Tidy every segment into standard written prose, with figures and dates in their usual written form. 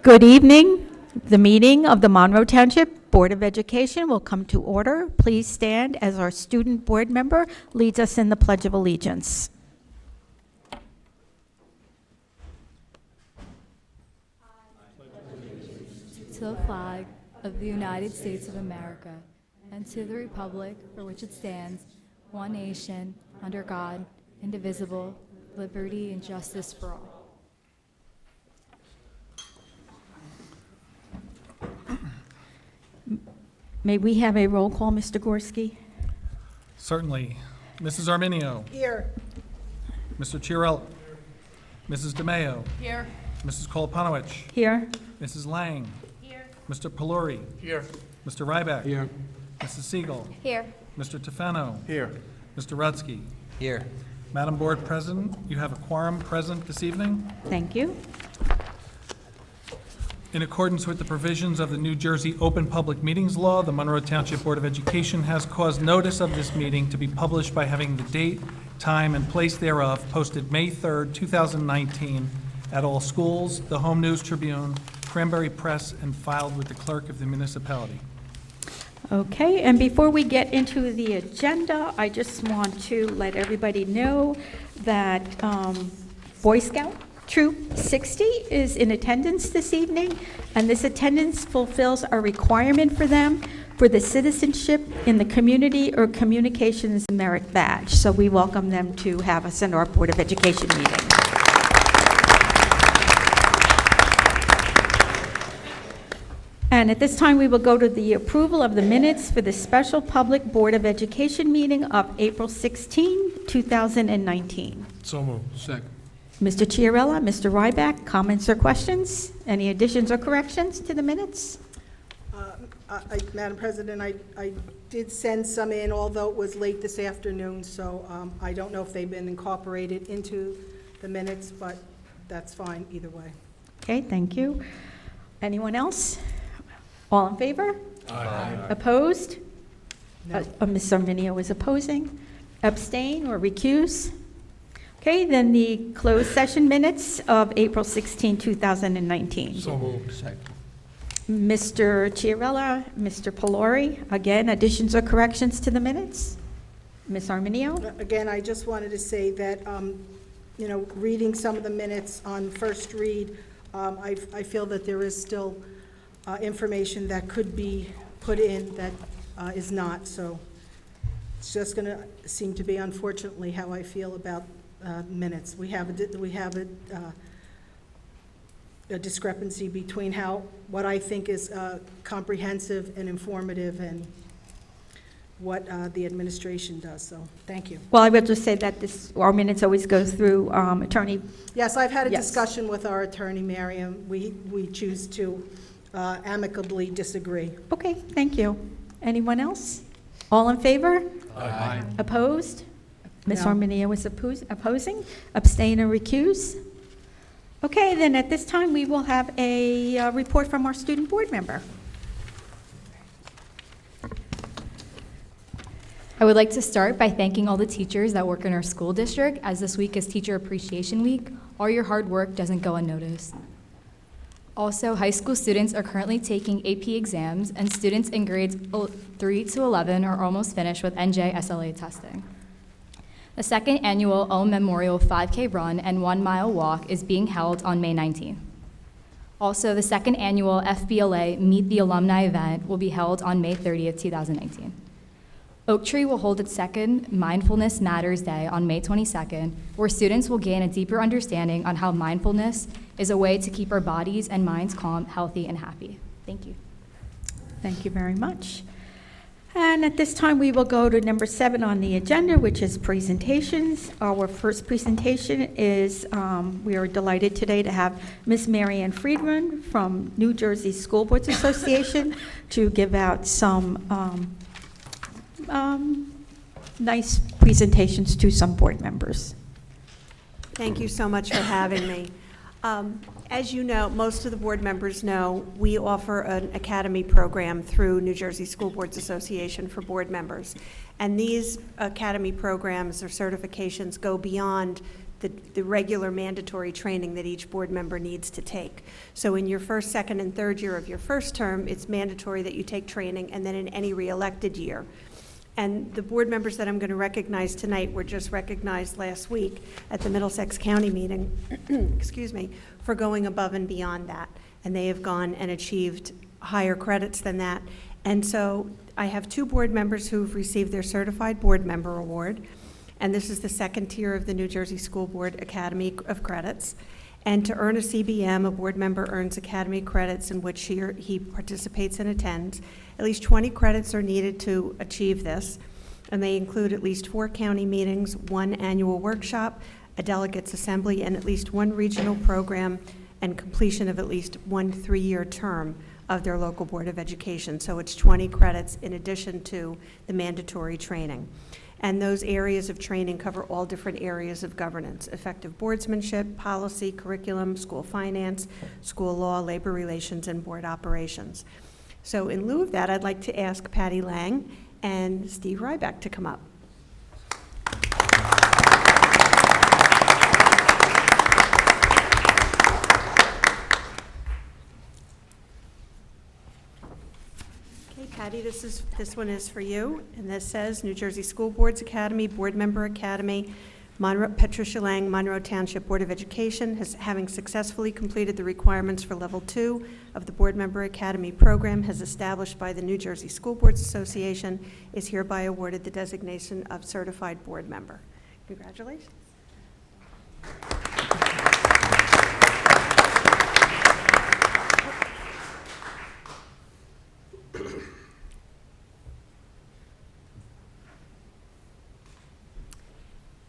Good evening. The meeting of the Monroe Township Board of Education will come to order. Please stand as our student board member leads us in the Pledge of Allegiance. To the flag of the United States of America and to the republic for which it stands, one nation, under God, indivisible, liberty and justice for all. May we have a roll call, Mr. Gorski? Certainly. Mrs. Arminio. Here. Mr. Chiarella. Mrs. DeMeo. Here. Mrs. Koloponowicz. Here. Mrs. Lang. Here. Mr. Pelori. Here. Mr. Ryback. Here. Mrs. Siegel. Here. Mr. Tefano. Here. Mr. Rudsky. Here. Madam Board President, you have a quorum present this evening. Thank you. In accordance with the provisions of the New Jersey Open Public Meetings Law, the Monroe Township Board of Education has caused notice of this meeting to be published by having the date, time, and place thereof posted May 3rd, 2019 at all schools, the Home News Tribune, Cranberry Press, and filed with the clerk of the municipality. Okay, and before we get into the agenda, I just want to let everybody know that Boy Scout Troop 60 is in attendance this evening, and this attendance fulfills a requirement for them for the Citizenship in the Community or Communications Merit Badge. So we welcome them to have us in our Board of Education meeting. And at this time, we will go to the approval of the minutes for the Special Public Board of Education meeting of April 16, 2019. So moved. Second. Mr. Chiarella, Mr. Ryback, comments or questions? Any additions or corrections to the minutes? Madam President, I did send some in, although it was late this afternoon, so I don't know if they've been incorporated into the minutes, but that's fine either way. Okay, thank you. Anyone else? All in favor? Aye. Opposed? No. Ms. Arminio is opposing. Abstain or recuse? Okay, then the closed session minutes of April 16, 2019. So moved. Second. Mr. Chiarella, Mr. Pelori, again, additions or corrections to the minutes? Ms. Arminio? Again, I just wanted to say that, reading some of the minutes on first read, I feel that there is still information that could be put in that is not, so it's just going to seem to be, unfortunately, how I feel about minutes. We have a discrepancy between what I think is comprehensive and informative and what the administration does. So, thank you. Well, I will just say that our minutes always go through attorney. Yes, I've had a Yes. discussion with our attorney, Miriam. We choose to amicably disagree. Okay, thank you. Anyone else? All in favor? Aye. Opposed? Ms. No. Arminio is opposing. Abstain or recuse? Okay, then at this time, we will have a report from our student board member. I would like to start by thanking all the teachers that work in our school district, as this week is Teacher Appreciation Week. All your hard work doesn't go unnoticed. Also, high school students are currently taking AP exams, and students in grades 3 to 11 are almost finished with NJ-SLA testing. The second annual OWN Memorial 5K Run and 1 Mile Walk is being held on May 19th. Also, the second annual FBLA Meet the Alumni event will be held on May 30th, 2019. Oak Tree will hold its second Mindfulness Matters Day on May 22nd, where students will gain a deeper understanding on how mindfulness is a way to keep our bodies and minds calm, healthy, and happy. Thank you. Thank you very much. And at this time, we will go to number 7 on the agenda, which is presentations. Our first presentation is, we are delighted today to have Ms. Marianne Friedman from New Jersey School Boards Association to give out some nice presentations to some board members. Thank you so much for having me. As you know, most of the board members know, we offer an academy program through New Jersey School Boards Association for board members. And these academy programs or certifications go beyond the regular mandatory training that each board member needs to take. So in your first, second, and third year of your first term, it's mandatory that you take training, and then in any re-elected year. And the board members that I'm going to recognize tonight were just recognized last week at the Middlesex County meeting, excuse me, for going above and beyond that. And they have gone and achieved higher credits than that. And so I have 2 board members who've received their Certified Board Member Award. And this is the second tier of the New Jersey School Board Academy of Credits. And to earn a CBM, a board member earns Academy credits in which he participates and attends. At least 20 credits are needed to achieve this, and they include at least 4 county meetings, 1 annual workshop, a delegates assembly, and at least 1 regional program, and completion of at least 1 3-year term of their local Board of Education. So it's 20 credits in addition to the mandatory training. And those areas of training cover all different areas of governance: effective boardsmanship, policy, curriculum, school finance, school law, labor relations, and board operations. So in lieu of that, I'd like to ask Patty Lang and Steve Ryback to come up. Okay, Patty, this one is for you, and this says New Jersey School Boards Academy, Board Member Academy, Patricia Lang, Monroe Township Board of Education, having successfully completed the requirements for Level 2 of the Board Member Academy program, has established by the New Jersey School Boards Association, is hereby awarded the designation of Certified Board Member. Congratulations.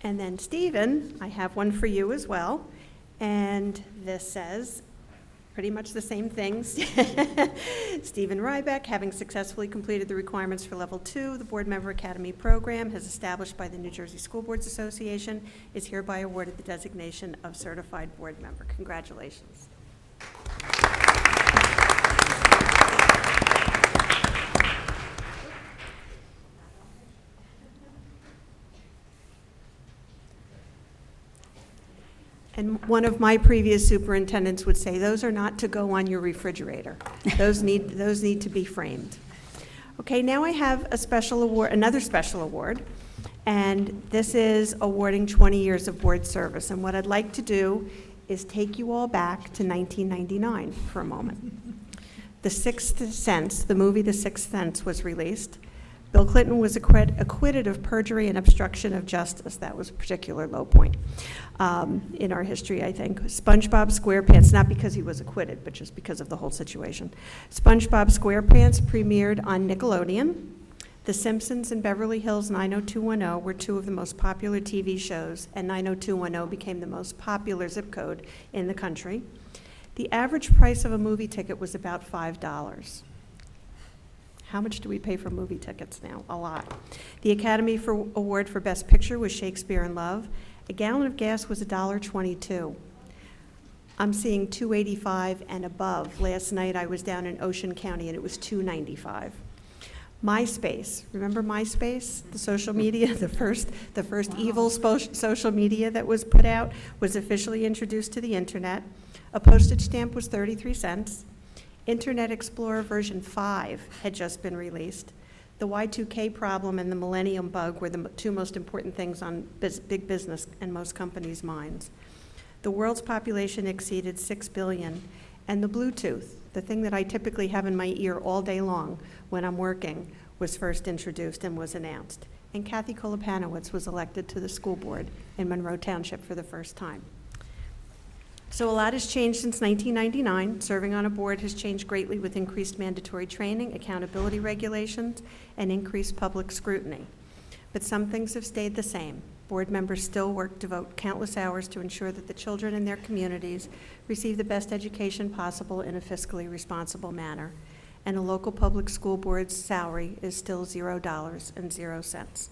And then Stephen, I have one for you as well. And this says pretty much the same things. Stephen Ryback, having successfully completed the requirements for Level 2, the Board Member Academy program, has established by the New Jersey School Boards Association, is hereby awarded the designation of Certified Board Member. Congratulations. And one of my previous superintendents would say, those are not to go on your refrigerator. Those need to be framed. Okay, now I have a special award, another special award, and this is awarding 20 years of board service. And what I'd like to do is take you all back to 1999 for a moment. The Sixth Sense, the movie The Sixth Sense, was released. Bill Clinton was acquitted of perjury and obstruction of justice. That was a particular low point in our history, I think. SpongeBob SquarePants, not because he was acquitted, but just because of the whole situation. SpongeBob SquarePants premiered on Nickelodeon. The Simpsons and Beverly Hills 90210 were 2 of the most popular TV shows, and 90210 became the most popular zip code in the country. The average price of a movie ticket was about $5. How much do we pay for movie tickets now? A lot. The Academy Award for Best Picture was Shakespeare in Love. A gallon of gas was $1.22. I'm seeing $2.85 and above. Last night I was down in Ocean County and it was $2.95. MySpace, remember MySpace? The social media, the first evil social media that was put out, was officially introduced to the internet. A postage stamp was 33 cents. Internet Explorer version 5 had just been released. The Y2K problem and the Millennium Bug were the 2 most important things on big business and most companies' minds. The world's population exceeded 6 billion, and the Bluetooth, the thing that I typically have in my ear all day long when I'm working, was first introduced and was announced. And Kathy Kolopanowicz was elected to the school board in Monroe Township for the first time. So a lot has changed since 1999. Serving on a board has changed greatly with increased mandatory training, accountability regulations, and increased public scrutiny. But some things have stayed the same. Board members still devote countless hours to ensure that the children in their communities receive the best education possible in a fiscally responsible manner. And a local public school board's salary is still $0.00.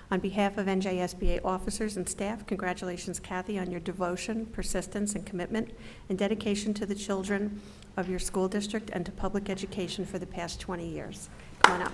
On behalf of NJSBA officers and staff, congratulations, Kathy, on your devotion, persistence, and commitment and dedication to the children of your school district and to public education for the past 20 years. Come on up.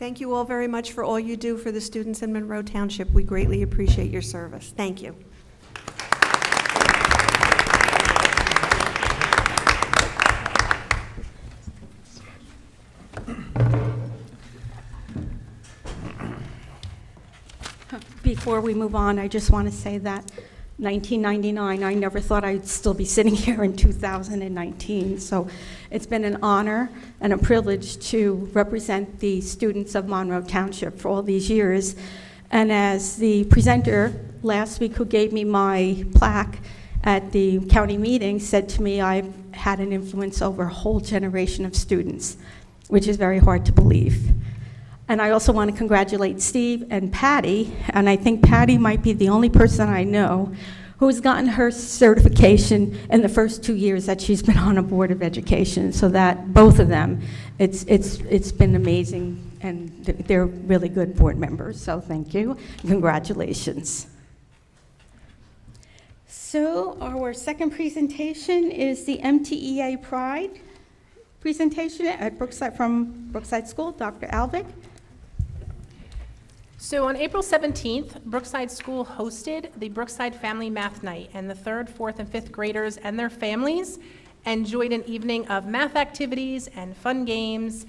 Thank you all very much for all you do for the students in Monroe Township. We greatly appreciate your service. Thank you. Before we move on, I just want to say that 1999, I never thought I'd still be sitting here in 2019. So it's been an honor and a privilege to represent the students of Monroe Township for all these years. And as the presenter last week who gave me my plaque at the county meeting said to me, I've had an influence over a whole generation of students, which is very hard to believe. And I also want to congratulate Steve and Patty, and I think Patty might be the only person I know who's gotten her certification in the first 2 years that she's been on a Board of Education, so that both of them, it's been amazing, and they're really good board members, so thank you. Congratulations. So our second presentation is the MTEA Pride presentation at Brookside, from Brookside School, Dr. Alvick. So on April 17th, Brookside School hosted the Brookside Family Math Night, and the 3rd, 4th, and 5th graders and their families enjoyed an evening of math activities and fun games,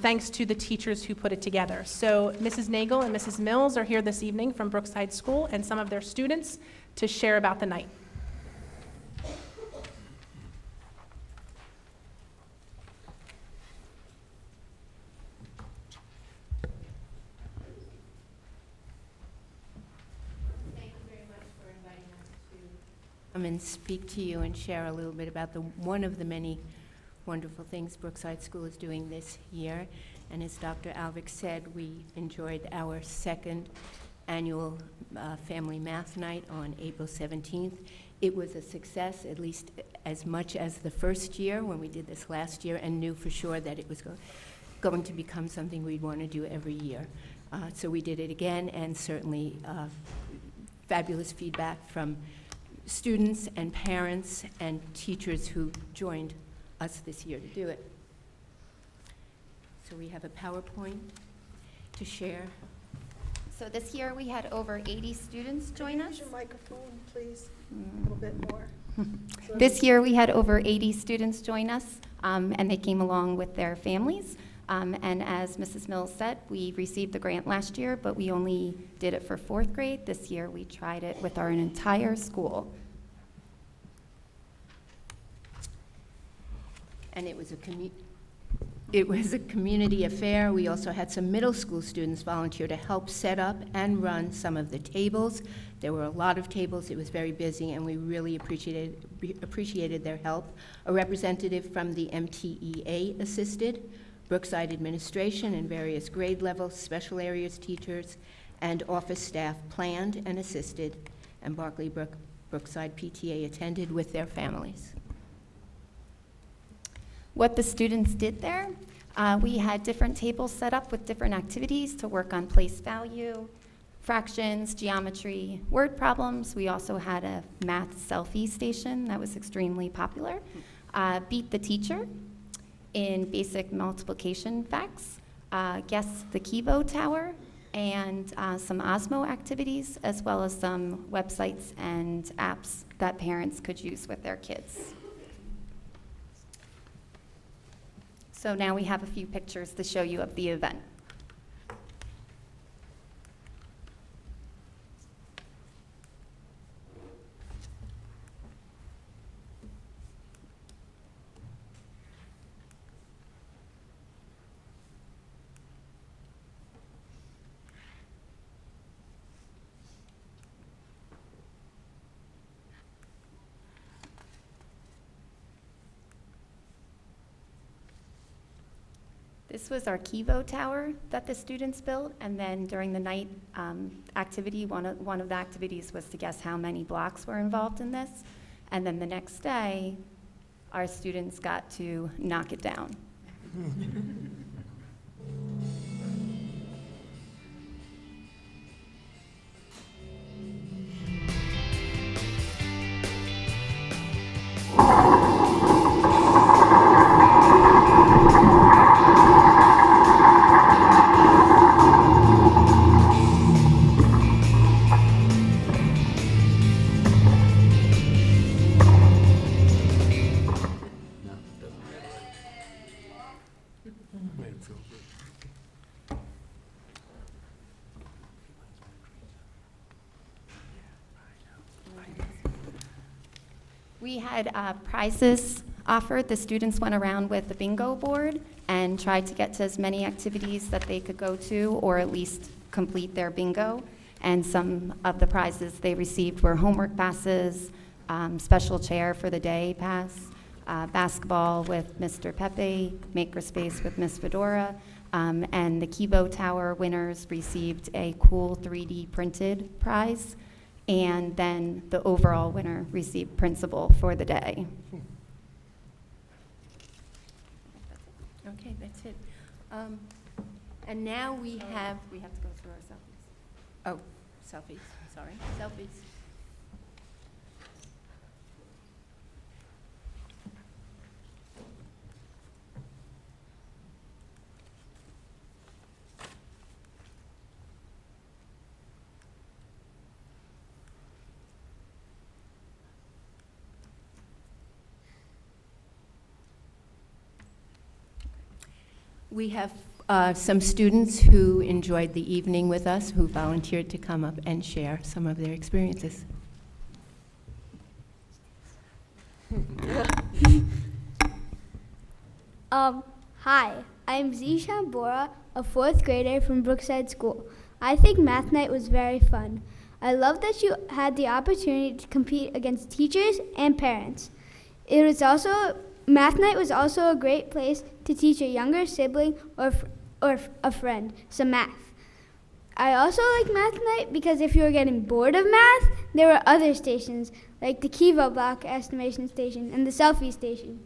thanks to the teachers who put it together. So Mrs. Nagel and Mrs. Mills are here this evening from Brookside School and some of their students to share about the night. Come and speak to you and share a little bit about one of the many wonderful things Brookside School is doing this year. And as Dr. Alvick said, we enjoyed our 2nd annual Family Math Night on April 17th. It was a success, at least as much as the first year when we did this last year, and knew for sure that it was going to become something we'd want to do every year. So we did it again, and certainly fabulous feedback from students and parents and teachers who joined us this year to do it. So we have a PowerPoint to share. So this year, we had over 80 students join us. Use your microphone, please, a little bit more. This year, we had over 80 students join us, and they came along with their families. And as Mrs. Mills said, we received the grant last year, but we only did it for 4th grade. This year, we tried it with our entire school. And it was a community affair. We also had some middle school students volunteer to help set up and run some of the tables. There were a lot of tables. It was very busy, and we really appreciated their help. A representative from the MTEA assisted. Brookside administration and various grade levels, special areas teachers, and office staff planned and assisted, and Barclay Brookside PTA attended with their families. What the students did there, we had different tables set up with different activities to work on place value, fractions, geometry, word problems. We also had a math selfie station that was extremely popular. Beat the teacher in basic multiplication facts, guess the Kivo Tower, and some Osmo activities, as well as some websites and apps that parents could use with their kids. So now we have a few pictures to show you of the event. This was our Kivo Tower that the students built, and then during the night activity, one of the activities was to guess how many blocks were involved in this, and then the next day, our students got to knock it down. We had prizes offered. The students went around with the bingo board and tried to get to as many activities that they could go to, or at least complete their bingo. And some of the prizes they received were homework passes, special chair for the day pass, basketball with Mr. Pepe, Makerspace with Miss Fedora, and the Kibo Tower winners received a cool 3D printed prize, and then the overall winner received principal for the day. Okay, that's it. And now we have to go through our selfies. Oh, selfies, sorry, selfies. We have some students who enjoyed the evening with us, who volunteered to come up and share some of their experiences. Hi, I'm Zishan Bora, a 4th grader from Brookside School. I think math night was very fun. I love that you had the opportunity to compete against teachers and parents. Math night was also a great place to teach a younger sibling or a friend some math. I also like math night because if you were getting bored of math, there were other stations like the Kivo block estimation station and the selfie station.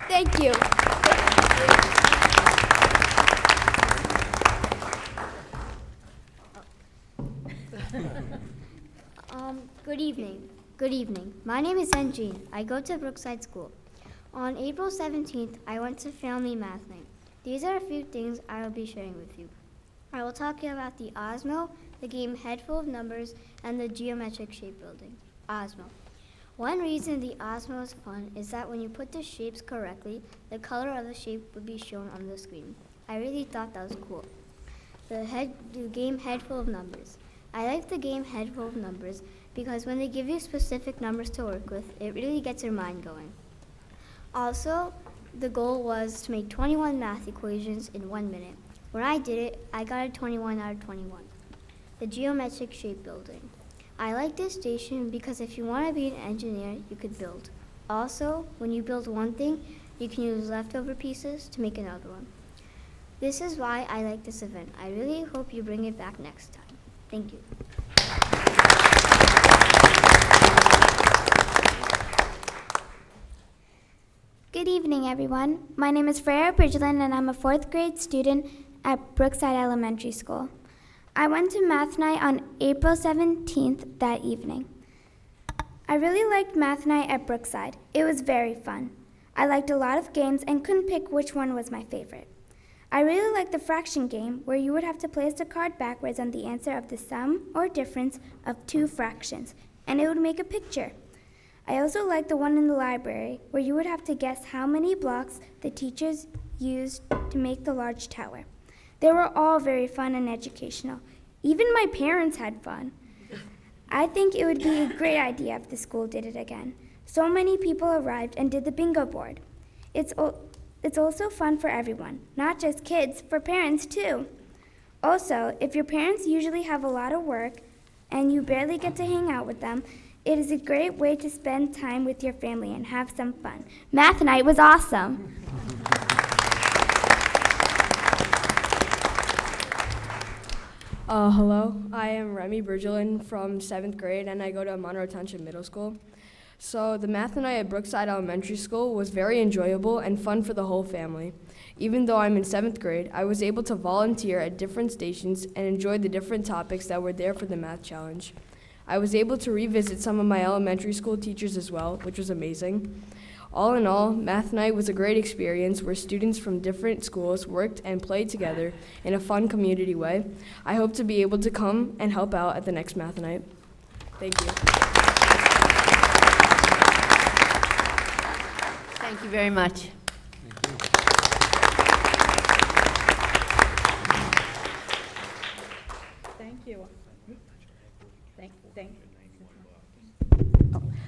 Thank you. Good evening. Good evening. My name is Enjin. I go to Brookside School. On April 17th, I went to Family Math Night. These are a few things I will be sharing with you. I will talk to you about the Osmo, the game Head Full of Numbers, and the geometric shape building. Osmo. One reason the Osmo is fun is that when you put the shapes correctly, the color of the shape would be shown on the screen. I really thought that was cool. The game Head Full of Numbers. I like the game Head Full of Numbers because when they give you specific numbers to work with, it really gets your mind going. Also, the goal was to make 21 math equations in 1 minute. When I did it, I got a 21 out of 21. The geometric shape building. I like this station because if you want to be an engineer, you could build. Also, when you build one thing, you can use leftover pieces to make another one. This is why I like this event. I really hope you bring it back next time. Thank you. Good evening, everyone. My name is Freya Bridgeland, and I'm a 4th grade student at Brookside Elementary School. I went to math night on April 17th that evening. I really liked math night at Brookside. It was very fun. I liked a lot of games and couldn't pick which one was my favorite. I really liked the fraction game, where you would have to place the card backwards on the answer of the sum or difference of 2 fractions, and it would make a picture. I also liked the one in the library, where you would have to guess how many blocks the teachers used to make the large tower. They were all very fun and educational. Even my parents had fun. I think it would be a great idea if the school did it again. So many people arrived and did the bingo board. It's also fun for everyone, not just kids, for parents too. Also, if your parents usually have a lot of work and you barely get to hang out with them, it is a great way to spend time with your family and have some fun. Math night was awesome. Hello, I am Remy Bridgeland from 7th grade, and I go to Monroe Township Middle School. So the math night at Brookside Elementary School was very enjoyable and fun for the whole family. Even though I'm in 7th grade, I was able to volunteer at different stations and enjoy the different topics that were there for the math challenge. I was able to revisit some of my elementary school teachers as well, which was amazing. All in all, math night was a great experience where students from different schools worked and played together in a fun community way. I hope to be able to come and help out at the next math night. Thank you. Thank you very much. Thank you.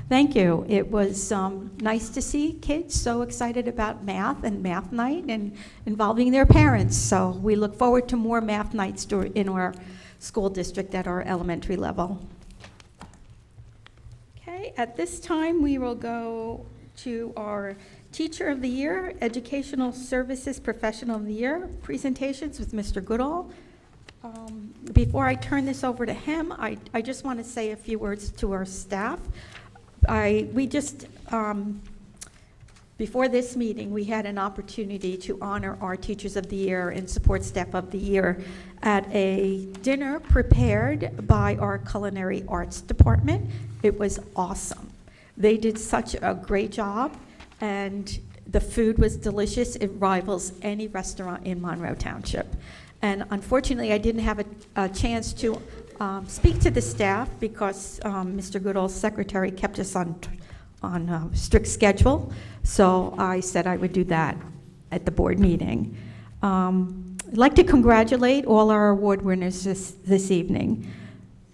Thank you. It was nice to see kids so excited about math and math night and involving their parents. So we look forward to more math nights in our school district at our elementary level. Okay, at this time we will go to our Teacher of the Year, Educational Services Professional of the Year presentations with Mr. Goodall. Before I turn this over to him, I just want to say a few words to our staff. Before this meeting, we had an opportunity to honor our Teachers of the Year and Support Staff of the Year at a dinner prepared by our Culinary Arts Department. It was awesome. They did such a great job, and the food was delicious. It rivals any restaurant in Monroe Township. And unfortunately, I didn't have a chance to speak to the staff because Mr. Goodall's secretary kept us on strict schedule. So I said I would do that at the board meeting. I'd like to congratulate all our award winners this evening.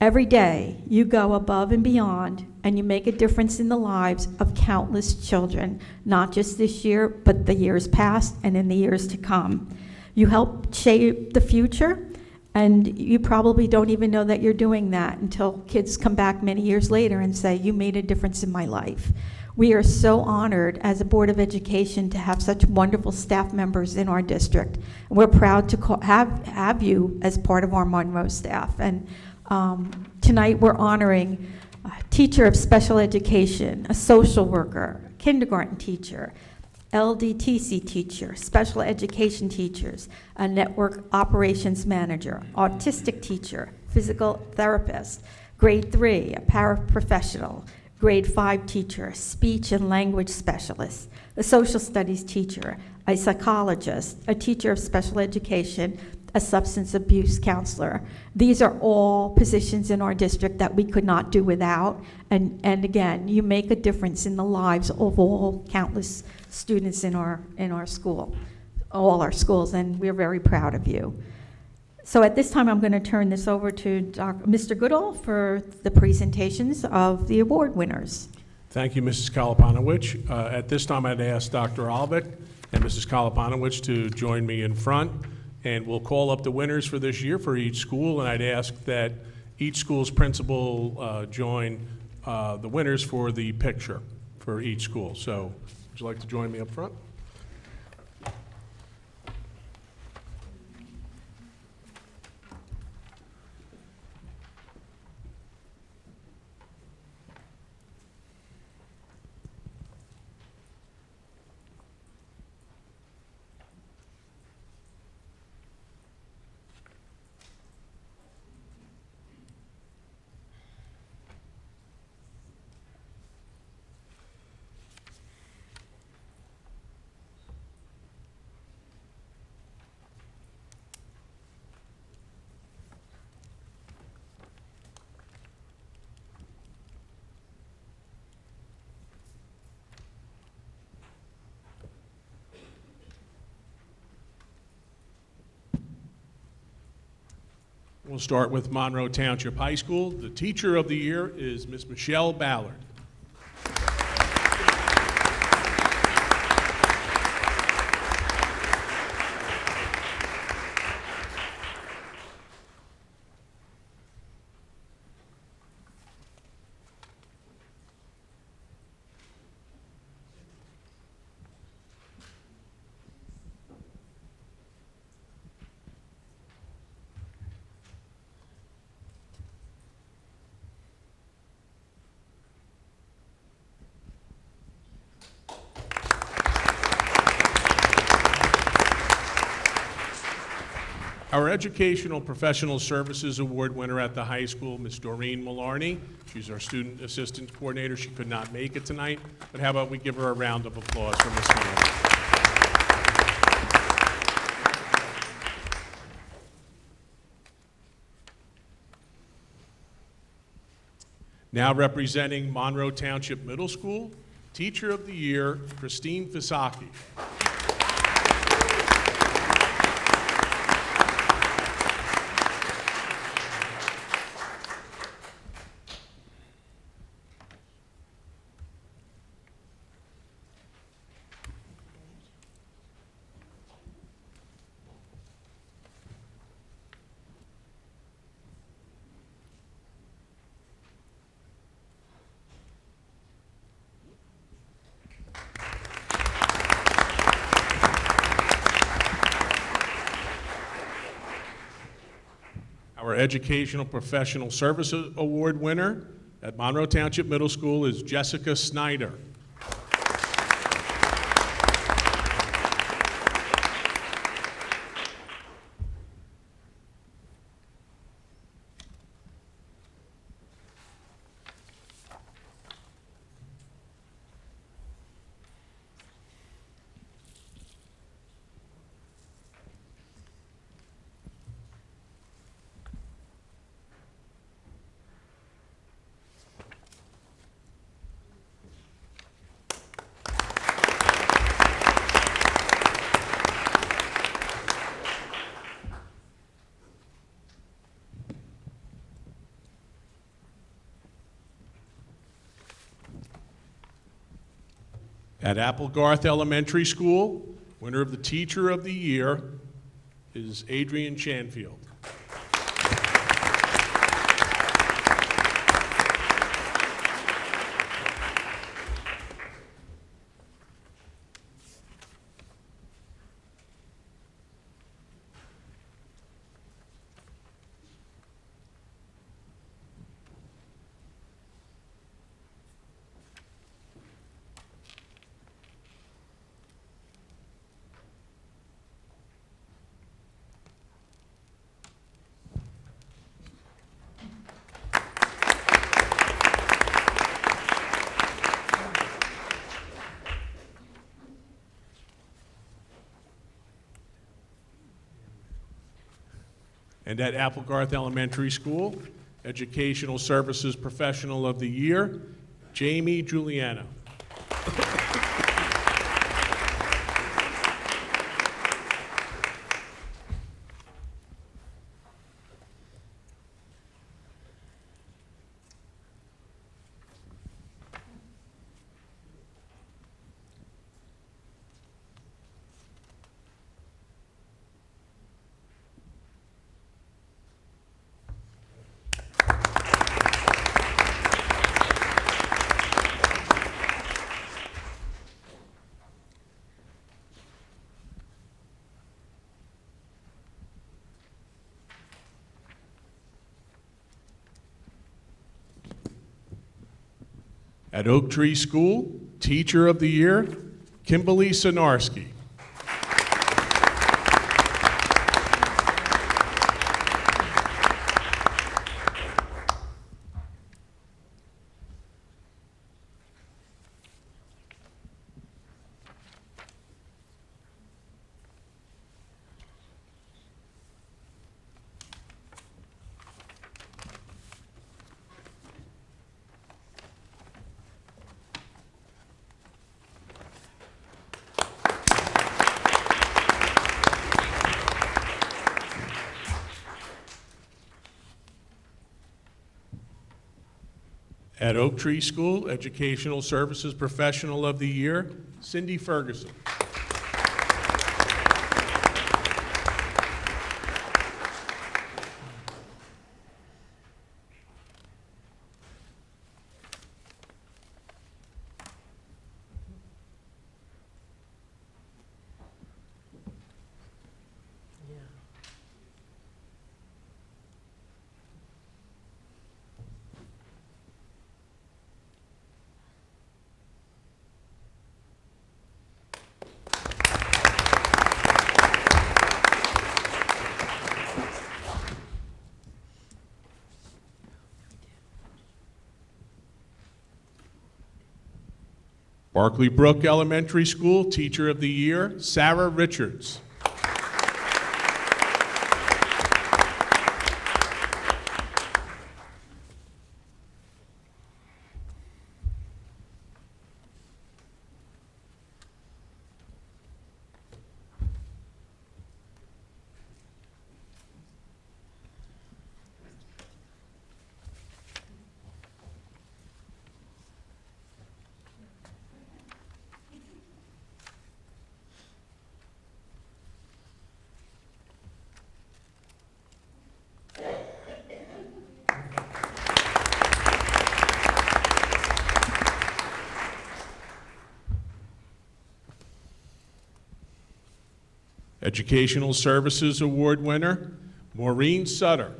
Every day, you go above and beyond, and you make a difference in the lives of countless children, not just this year, but the years past and in the years to come. You help shape the future, and you probably don't even know that you're doing that until kids come back many years later and say, you made a difference in my life. We are so honored as a Board of Education to have such wonderful staff members in our district. We're proud to have you as part of our Monroe staff. And tonight we're honoring a teacher of special education, a social worker, kindergarten teacher, LDTC teacher, special education teachers, a network operations manager, autistic teacher, physical therapist, grade 3, a paraprofessional, grade 5 teacher, speech and language specialist, a social studies teacher, a psychologist, a teacher of special education, a substance abuse counselor. These are all positions in our district that we could not do without. And again, you make a difference in the lives of all countless students in our school, all our schools, and we're very proud of you. So at this time, I'm going to turn this over to Mr. Goodall for the presentations of the award winners. Thank you, Mrs. Kalapanowicz. At this time, I'd ask Dr. Alvik and Mrs. Kalapanowicz to join me in front, and we'll call up the winners for this year for each school, and I'd ask that each school's principal join the winners for the picture for each school. So would you like to join me up front? We'll start with Monroe Township High School. The Teacher of the Year is Miss Michelle Ballard. Our Educational Professional Services Award winner at the high school, Ms. Doreen Mallarney. She's our Student Assistant Coordinator. She could not make it tonight, but how about we give her a round of applause for Ms. Mallarney. Now representing Monroe Township Middle School, Teacher of the Year, Christine Fisaki. Our Educational Professional Services Award winner at Monroe Township Middle School is Jessica Snyder. At Applegarth Elementary School, winner of the Teacher of the Year is Adrian Chanfield. And at Applegarth Elementary School, Educational Services Professional of the Year, Jamie Giuliano. At Oak Tree School, Teacher of the Year, Kimberly Sinarski. At Oak Tree School, Educational Services Professional of the Year, Cindy Ferguson. Barkley Brook Elementary School, Teacher of the Year, Sarah Richards. Educational Services Award winner, Maureen Sutter.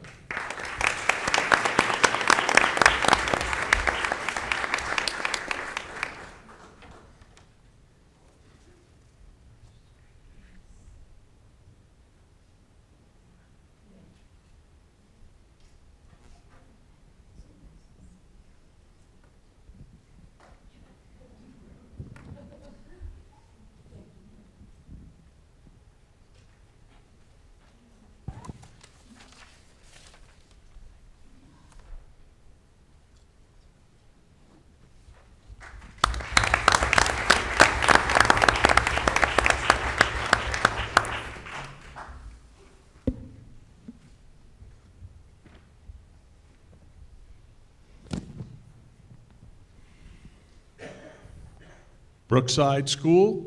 Brookside School,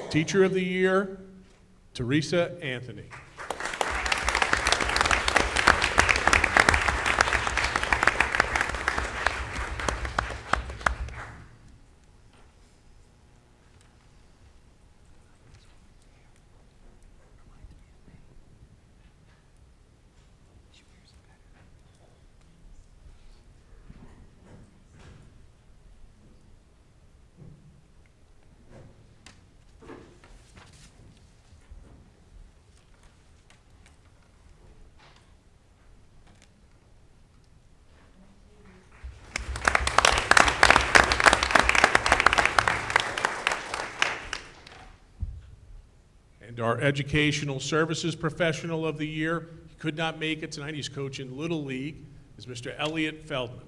Teacher of the Year, Teresa Anthony. And our Educational Services Professional of the Year, he could not make it tonight, he's coaching Little League, is Mr. Elliot Feldman.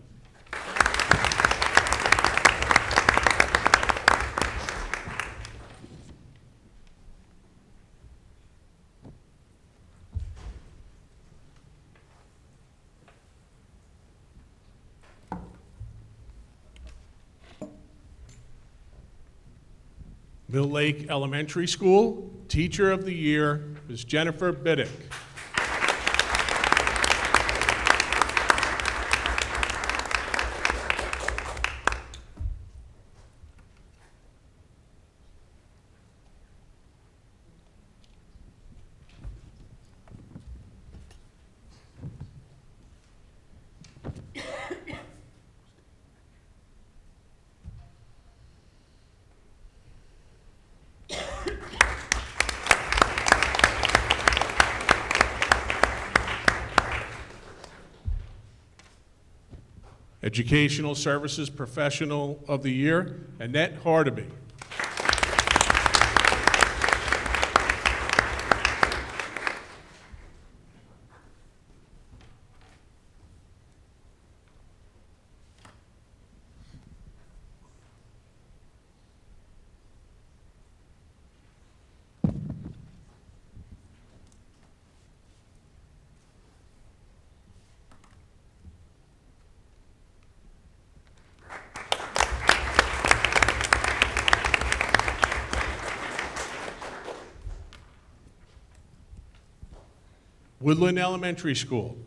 Mill Lake Elementary School, Teacher of the Year, Ms. Jennifer Biddick. Educational Services Professional of the Year, Annette Hardaby. Woodland Elementary School,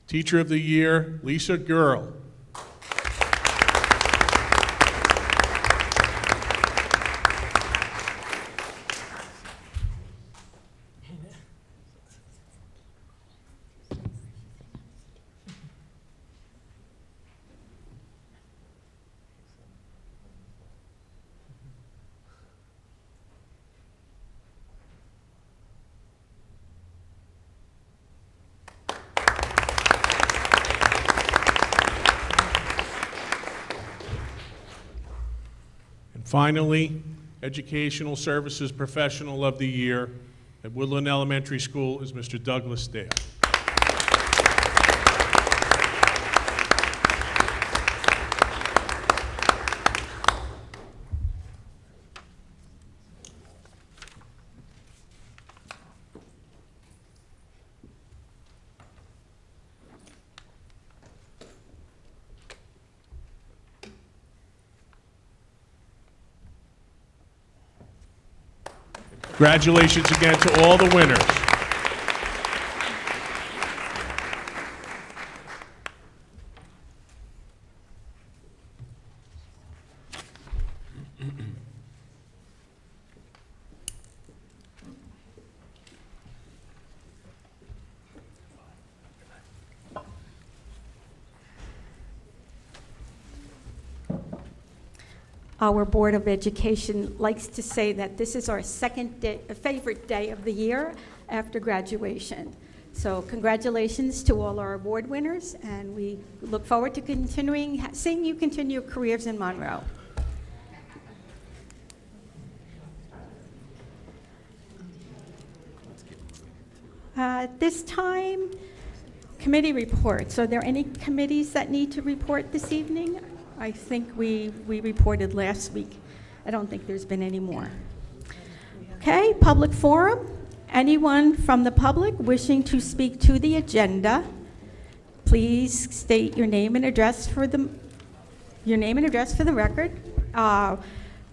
Teacher of the Year, Lisa Gurl. Finally, Educational Services Professional of the Year at Woodland Elementary School is Mr. Douglas Dale. Congratulations again to all the winners. Our Board of Education likes to say that this is our favorite day of the year after graduation. So congratulations to all our award winners, and we look forward to seeing you continue your careers in Monroe. At this time, committee reports. Are there any committees that need to report this evening? I think we reported last week. I don't think there's been any more. Okay, public forum. Anyone from the public wishing to speak to the agenda, please state your name and address for the record.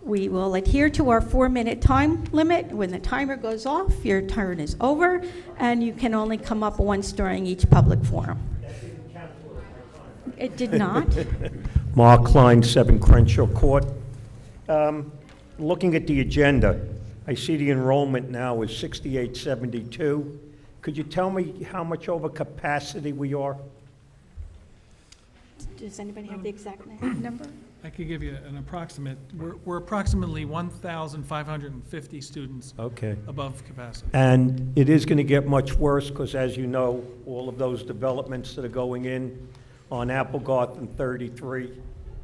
We will adhere to our 4-minute time limit. When the timer goes off, your turn is over, and you can only come up once during each public forum. It did not. Mark Klein, 7 Crenshaw Court. Looking at the agenda, I see the enrollment now is 6872. Could you tell me how much over capacity we are? Does anybody have the exact number? I could give you an approximate. We're approximately 1,550 students Okay. above capacity. And it is going to get much worse because, as you know, all of those developments that are going in on Applegarth and 33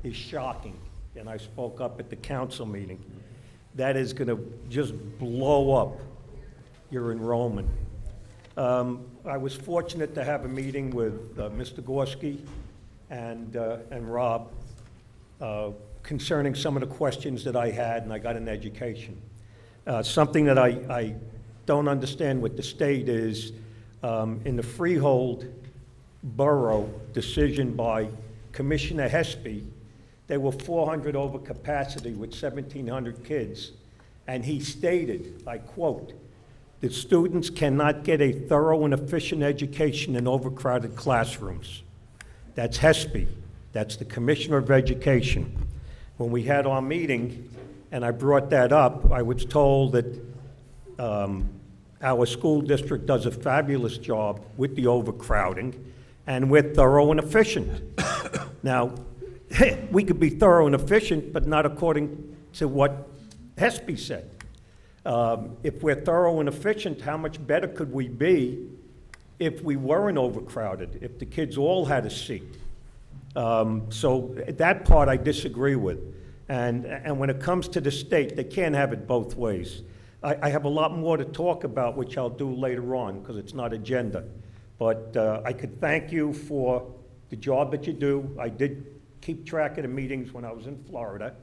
is shocking. And I spoke up at the council meeting. That is going to just blow up your enrollment. I was fortunate to have a meeting with Mr. Gorski and Rob concerning some of the questions that I had, and I got an education. Something that I don't understand with the state is in the Freehold Borough decision by Commissioner Hespy, they were 400 over capacity with 1,700 kids, and he stated, I quote, "The students cannot get a thorough and efficient education in overcrowded classrooms." That's Hespy. That's the Commissioner of Education. When we had our meeting, and I brought that up, I was told that our school district does a fabulous job with the overcrowding, and we're thorough and efficient. Now, we could be thorough and efficient, but not according to what Hespy said. If we're thorough and efficient, how much better could we be if we weren't overcrowded, if the kids all had a seat? So that part I disagree with. And when it comes to the state, they can't have it both ways. I have a lot more to talk about, which I'll do later on, because it's not agenda. But I could thank you for the job that you do. I did keep track of the meetings when I was in Florida.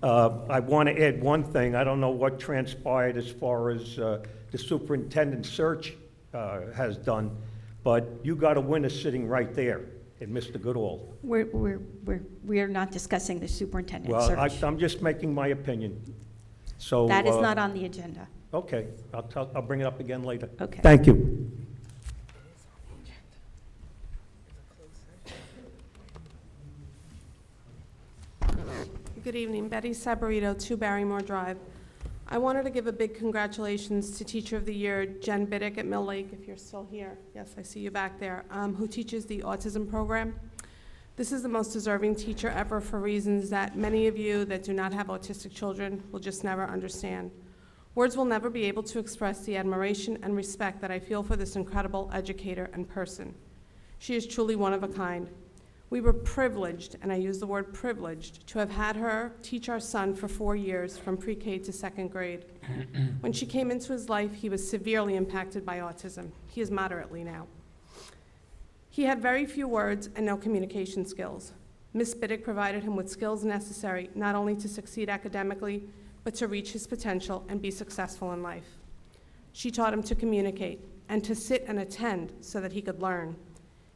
I want to add one thing. I don't know what transpired as far as the superintendent search has done, but you got a winner sitting right there in Mr. Goodall. We're not discussing the superintendent Well, search. I'm just making my opinion. So That is not on the agenda. Okay, I'll bring it up again later. Okay. Thank you. Good evening, Betty Saborito, 2 Barrymore Drive. I wanted to give a big congratulations to Teacher of the Year, Jen Biddick at Mill Lake, if you're still here. Yes, I see you back there, who teaches the autism program. This is the most deserving teacher ever for reasons that many of you that do not have autistic children will just never understand. Words will never be able to express the admiration and respect that I feel for this incredible educator and person. She is truly one of a kind. We were privileged, and I use the word privileged, to have had her teach our son for 4 years from pre-K to 2nd grade. When she came into his life, he was severely impacted by autism. He is moderately now. He had very few words and no communication skills. Ms. Biddick provided him with skills necessary not only to succeed academically, but to reach his potential and be successful in life. She taught him to communicate and to sit and attend so that he could learn.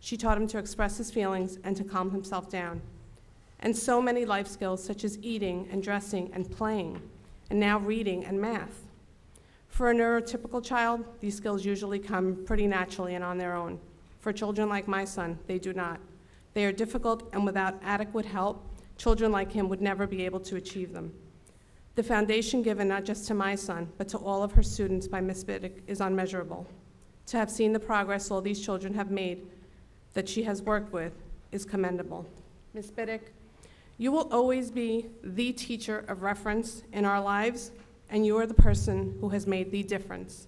She taught him to express his feelings and to calm himself down. And so many life skills such as eating and dressing and playing, and now reading and math. For a neurotypical child, these skills usually come pretty naturally and on their own. For children like my son, they do not. They are difficult, and without adequate help, children like him would never be able to achieve them. The foundation given not just to my son, but to all of her students by Ms. Biddick is unmeasurable. To have seen the progress all these children have made that she has worked with is commendable. Ms. Biddick, you will always be the teacher of reference in our lives, and you are the person who has made the difference.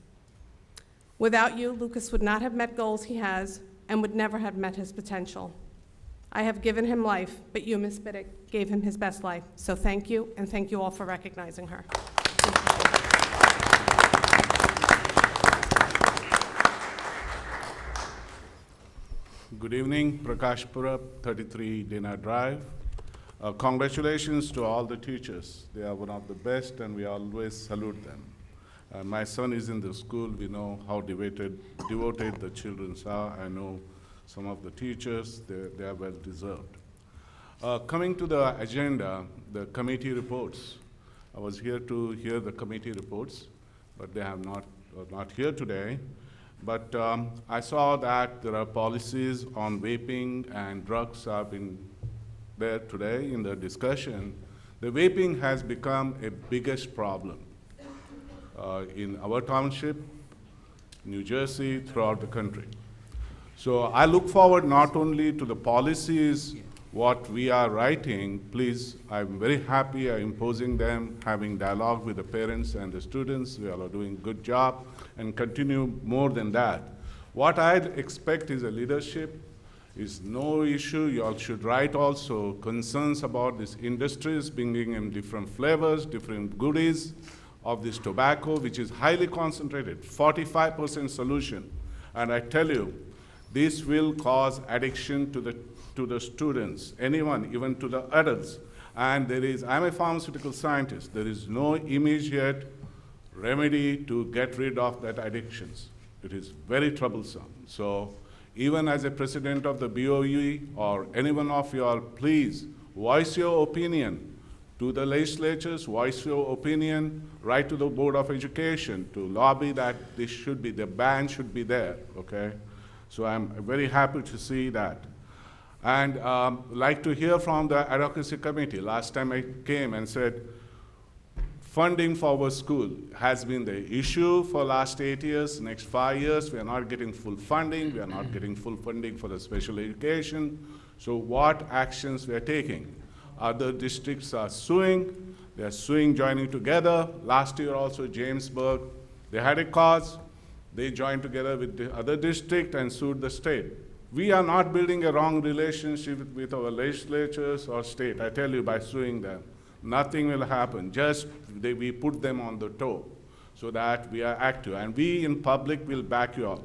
Without you, Lucas would not have met goals he has and would never have met his potential. I have given him life, but you, Ms. Biddick, gave him his best life. So thank you, and thank you all for recognizing her. Good evening, Prakash Purab, 33 Dana Drive. Congratulations to all the teachers. They are one of the best, and we always salute them. My son is in the school. We know how devoted the children are. I know some of the teachers, they are well deserved. Coming to the agenda, the committee reports. I was here to hear the committee reports, but they have not here today. But I saw that there are policies on vaping and drugs have been there today in the discussion. The vaping has become a biggest problem in our township, New Jersey, throughout the country. So I look forward not only to the policies, what we are writing, please, I'm very happy imposing them, having dialogue with the parents and the students. We all are doing a good job and continue more than that. What I expect is a leadership is no issue. You all should write also concerns about these industries, bringing in different flavors, different goodies of this tobacco, which is highly concentrated, 45% solution. And I tell you, this will cause addiction to the students, anyone, even to the adults. And I'm a pharmaceutical scientist. There is no immediate remedy to get rid of that addictions. It is very troublesome. So even as a president of the BOE or anyone of you all, please voice your opinion to the legislatures, voice your opinion, write to the Board of Education to lobby that this should be, the ban should be there, okay? So I'm very happy to see that. And like to hear from the advocacy committee. Last time I came and said, funding for our school has been the issue for last 8 years. Next 5 years, we are not getting full funding. We are not getting full funding for the special education. So what actions we are taking? Other districts are suing. They are suing, joining together. Last year also, Jamesburg, they had a cause. They joined together with the other district and sued the state. We are not building a wrong relationship with our legislatures or state. I tell you, by suing them, nothing will happen. Just we put them on the toe so that we are active. And we in public will back you all.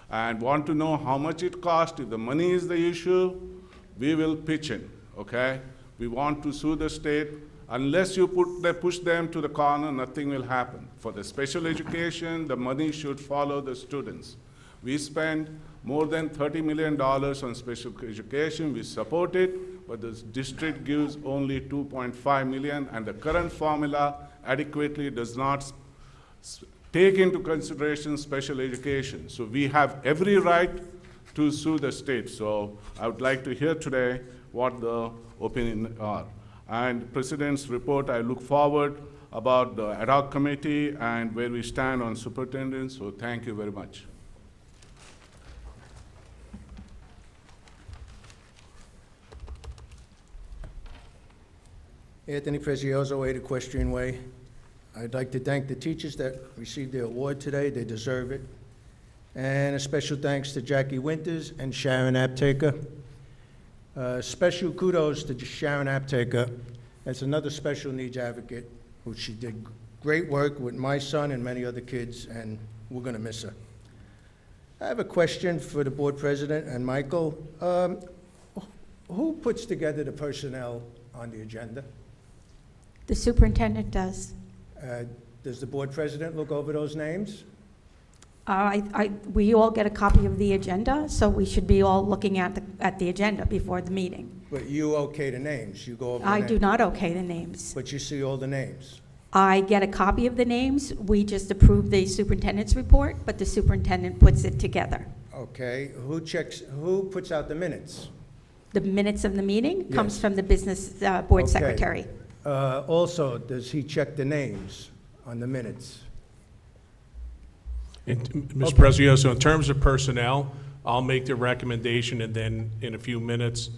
And want to know how much it costs. If the money is the issue, we will pitch in, okay? We want to sue the state. Unless you push them to the corner, nothing will happen. For the special education, the money should follow the students. We spend more than $30 million on special education. We support it, but the district gives only $2.5 million, and the current formula adequately does not take into consideration special education. So we have every right to sue the state. So I would like to hear today what the opinion are. And President's report, I look forward about the ad hoc committee and where we stand on superintendent. So thank you very much. Anthony Prezioso, 8 Equestrian Way. I'd like to thank the teachers that received their award today. They deserve it. And a special thanks to Jackie Winters and Sharon Aptaker. Special kudos to Sharon Aptaker as another special needs advocate, who she did great work with my son and many other kids, and we're going to miss her. I have a question for the board president and Michael. Who puts together the personnel on the agenda? The superintendent does. Does the board president look over those names? We all get a copy of the agenda, so we should be all looking at the agenda before the meeting. But you okay the names? You go over the I names? do not okay the names. But you see all the names? I get a copy of the names. We just approve the superintendent's report, but the superintendent puts it together. Okay. Who puts out the minutes? The minutes of the meeting comes Yes. from the business board Okay. secretary. Also, does he check the names on the minutes? And, Ms. Prezioso, in terms of personnel, I'll make the recommendation, and then in a few minutes,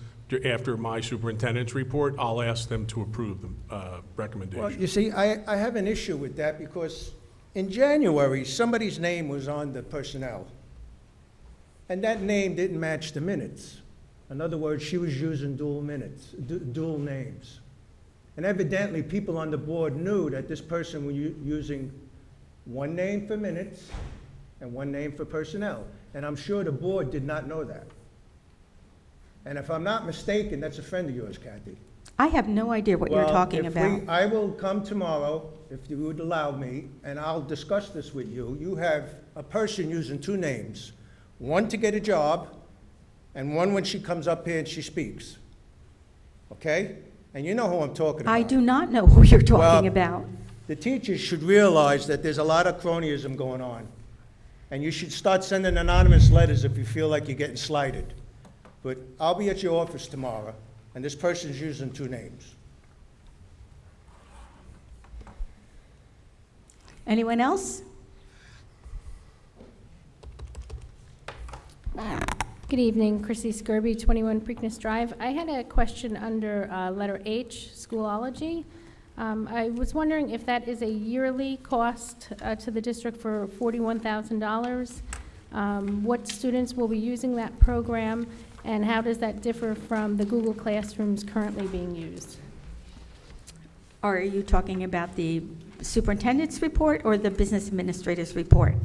after my superintendent's report, I'll ask them to approve the recommendation. Well, you see, I have an issue with that because in January, somebody's name was on the personnel, and that name didn't match the minutes. In other words, she was using dual names. And evidently, people on the board knew that this person was using one name for minutes and one name for personnel. And I'm sure the board did not know that. And if I'm not mistaken, that's a friend of yours, Kathy. I have no idea what you're talking about. I will come tomorrow, if you would allow me, and I'll discuss this with you. You have a person using two names, one to get a job, and one when she comes up here and she speaks. Okay? And you know who I'm talking about. I do not know who you're Well, talking about. The teachers should realize that there's a lot of cronyism going on. And you should start sending anonymous letters if you feel like you're getting slighted. But I'll be at your office tomorrow, and this person's using 2 names. Anyone else? Good evening, Chrissy Skirby, 21 Preakness Drive. I had a question under letter H, Schoolology. I was wondering if that is a yearly cost to the district for $41,000. What students will be using that program, and how does that differ from the Google Classrooms currently being used? Are you talking about the superintendent's report or the business administrator's report?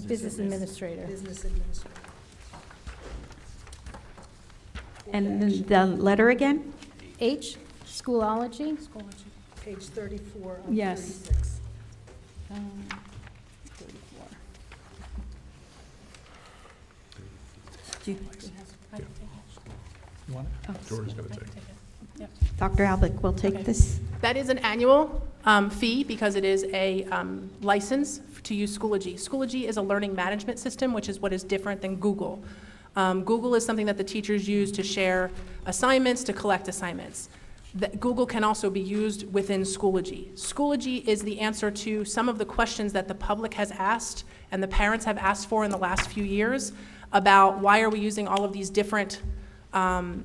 Business administrator. Business administrator. And then the letter again? H, Schoolology. Page 34 of Yes. 36. 34. Do you- You want it? George's going to take it. Dr. Albick will take this. That is an annual fee because it is a license to use Schoology. Schoology is a learning management system, which is what is different than Google. Google is something that the teachers use to share assignments, to collect assignments. Google can also be used within Schoology. Schoology is the answer to some of the questions that the public has asked and the parents have asked for in the last few years about why are we using all of these different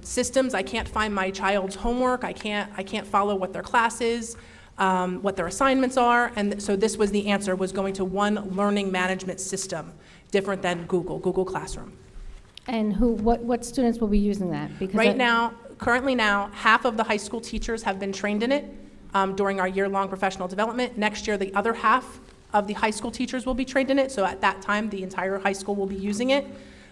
systems. I can't find my child's homework. I can't follow what their class is, what their assignments are. And so this was the answer, was going to one learning management system, different than Google Classroom. And what students will be using that? Because Currently now, half of the high school teachers have been trained in it during our year-long professional development. Next year, the other half of the high school teachers will be trained in it. So at that time, the entire high school will be using it.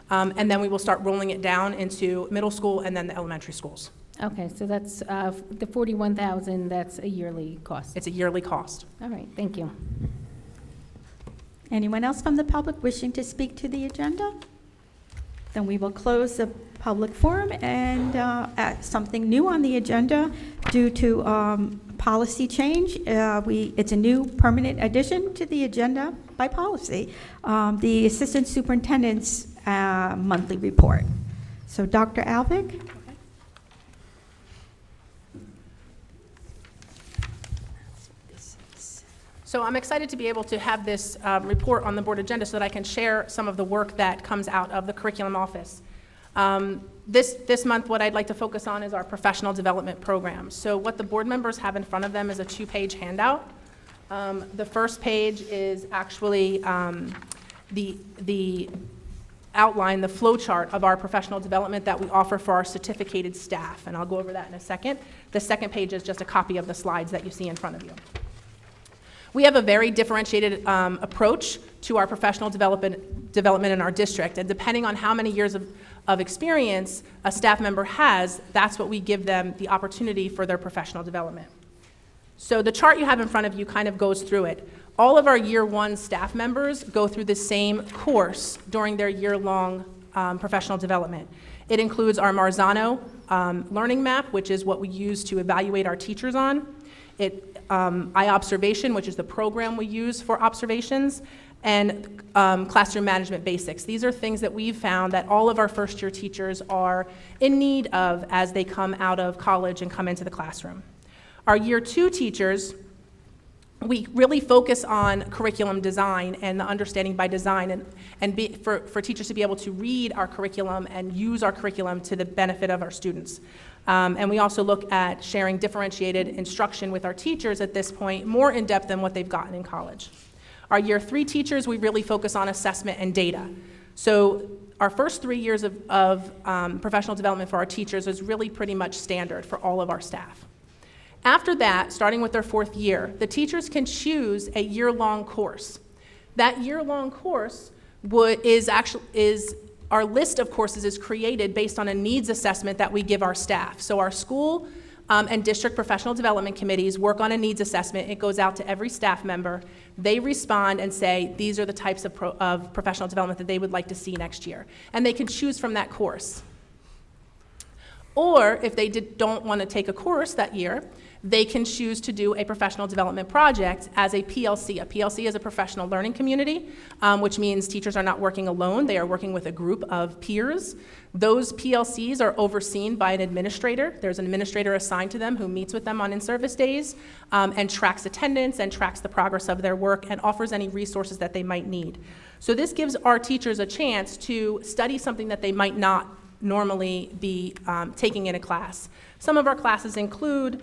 And then we will start rolling it down into middle school and then the elementary schools. Okay, so that's the $41,000, that's a yearly cost. It's a yearly cost. All right, thank you. Anyone else from the public wishing to speak to the agenda? Then we will close the public forum and add something new on the agenda due to policy change. It's a new permanent addition to the agenda by policy, the Assistant Superintendent's monthly report. So Dr. Alvik? So I'm excited to be able to have this report on the board agenda so that I can share some of the work that comes out of the curriculum office. This month, what I'd like to focus on is our professional development program. So what the board members have in front of them is a 2-page handout. The first page is actually the outline, the flow chart of our professional development that we offer for our certificated staff, and I'll go over that in a second. The second page is just a copy of the slides that you see in front of you. We have a very differentiated approach to our professional development in our district, and depending on how many years of experience a staff member has, that's what we give them the opportunity for their professional development. So the chart you have in front of you kind of goes through it. All of our year 1 staff members go through the same course during their year-long professional development. It includes our Marzano learning map, which is what we use to evaluate our teachers on. iObservation, which is the program we use for observations, and classroom management basics. These are things that we've found that all of our first-year teachers are in need of as they come out of college and come into the classroom. Our year 2 teachers, we really focus on curriculum design and the understanding by design, and for teachers to be able to read our curriculum and use our curriculum to the benefit of our students. And we also look at sharing differentiated instruction with our teachers at this point, more in depth than what they've gotten in college. Our year 3 teachers, we really focus on assessment and data. So our first 3 years of professional development for our teachers is really pretty much standard for all of our staff. After that, starting with their 4th year, the teachers can choose a year-long course. That year-long course our list of courses is created based on a needs assessment that we give our staff. So our school and district professional development committees work on a needs assessment. It goes out to every staff member. They respond and say, these are the types of professional development that they would like to see next year. And they can choose from that course. Or if they don't want to take a course that year, they can choose to do a professional development project as a PLC. A PLC is a professional learning community, which means teachers are not working alone. They are working with a group of peers. Those PLCs are overseen by an administrator. There's an administrator assigned to them who meets with them on in-service days and tracks attendance and tracks the progress of their work and offers any resources that they might need. So this gives our teachers a chance to study something that they might not normally be taking in a class. Some of our classes include,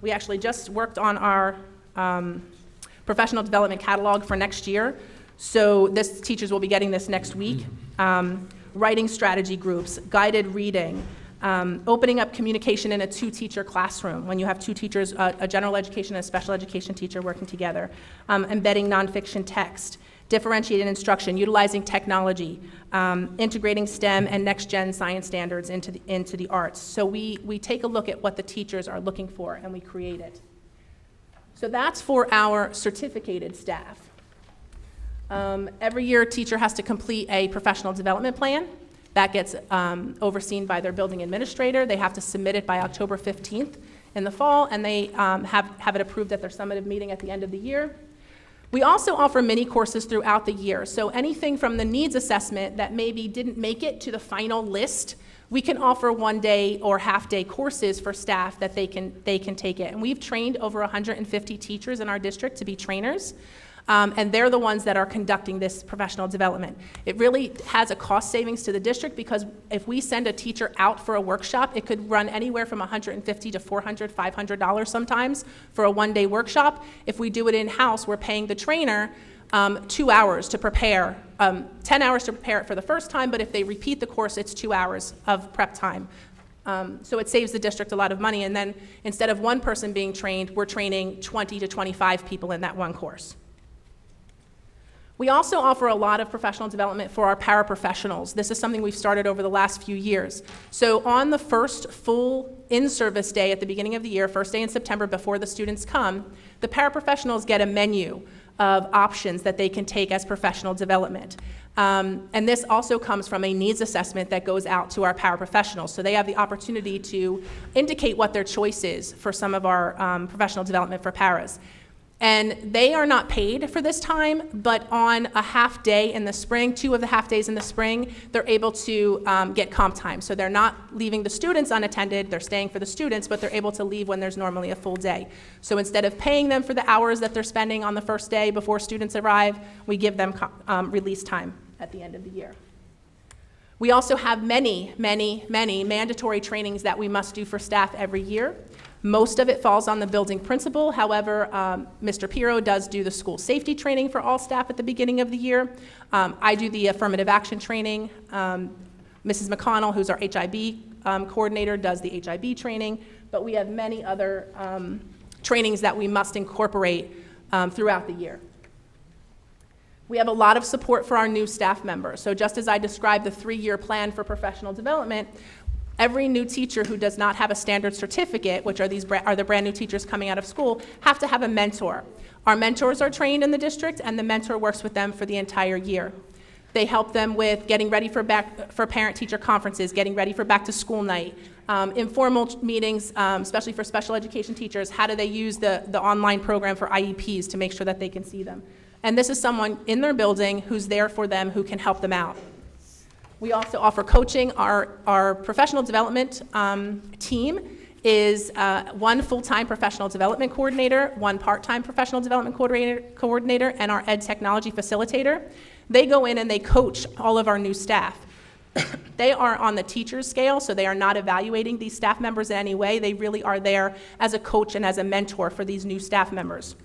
we actually just worked on our professional development catalog for next year. So teachers will be getting this next week. Writing strategy groups, guided reading, opening up communication in a two-teacher classroom when you have two teachers, a general education and a special education teacher working together, embedding nonfiction text, differentiated instruction, utilizing technology, integrating STEM and next-gen science standards into the arts. So we take a look at what the teachers are looking for and we create it. So that's for our certificated staff. Every year, a teacher has to complete a professional development plan. That gets overseen by their building administrator. They have to submit it by October 15th in the fall, and they have it approved at their summative meeting at the end of the year. We also offer mini courses throughout the year. So anything from the needs assessment that maybe didn't make it to the final list, we can offer one-day or half-day courses for staff that they can take it. And we've trained over 150 teachers in our district to be trainers. And they're the ones that are conducting this professional development. It really has a cost savings to the district because if we send a teacher out for a workshop, it could run anywhere from $150 to $400, $500 sometimes for a one-day workshop. If we do it in-house, we're paying the trainer 2 hours to prepare, 10 hours to prepare it for the first time, but if they repeat the course, it's 2 hours of prep time. So it saves the district a lot of money, and then instead of one person being trained, we're training 20 to 25 people in that one course. We also offer a lot of professional development for our paraprofessionals. This is something we've started over the last few years. So on the first full in-service day at the beginning of the year, first day in September before the students come, the paraprofessionals get a menu of options that they can take as professional development. And this also comes from a needs assessment that goes out to our paraprofessionals. So they have the opportunity to indicate what their choice is for some of our professional development for paras. And they are not paid for this time, but on a half day in the spring, 2 of the half days in the spring, they're able to get comp time. So they're not leaving the students unattended, they're staying for the students, but they're able to leave when there's normally a full day. So instead of paying them for the hours that they're spending on the first day before students arrive, we give them release time at the end of the year. We also have many mandatory trainings that we must do for staff every year. Most of it falls on the building principal. However, Mr. Pirro does do the school safety training for all staff at the beginning of the year. I do the affirmative action training. Mrs. McConnell, who's our HIB coordinator, does the HIB training. But we have many other trainings that we must incorporate throughout the year. We have a lot of support for our new staff members. So just as I described the 3-year plan for professional development, every new teacher who does not have a standard certificate, which are the brand new teachers coming out of school, have to have a mentor. Our mentors are trained in the district, and the mentor works with them for the entire year. They help them with getting ready for parent-teacher conferences, getting ready for back-to-school night, informal meetings, especially for special education teachers. How do they use the online program for IEPs to make sure that they can see them? And this is someone in their building who's there for them, who can help them out. We also offer coaching. Our professional development team is 1 full-time professional development coordinator, 1 part-time professional development coordinator, and our ed technology facilitator. They go in and they coach all of our new staff. They are on the teacher's scale, so they are not evaluating these staff members in any way. They really are there as a coach and as a mentor for these new staff members.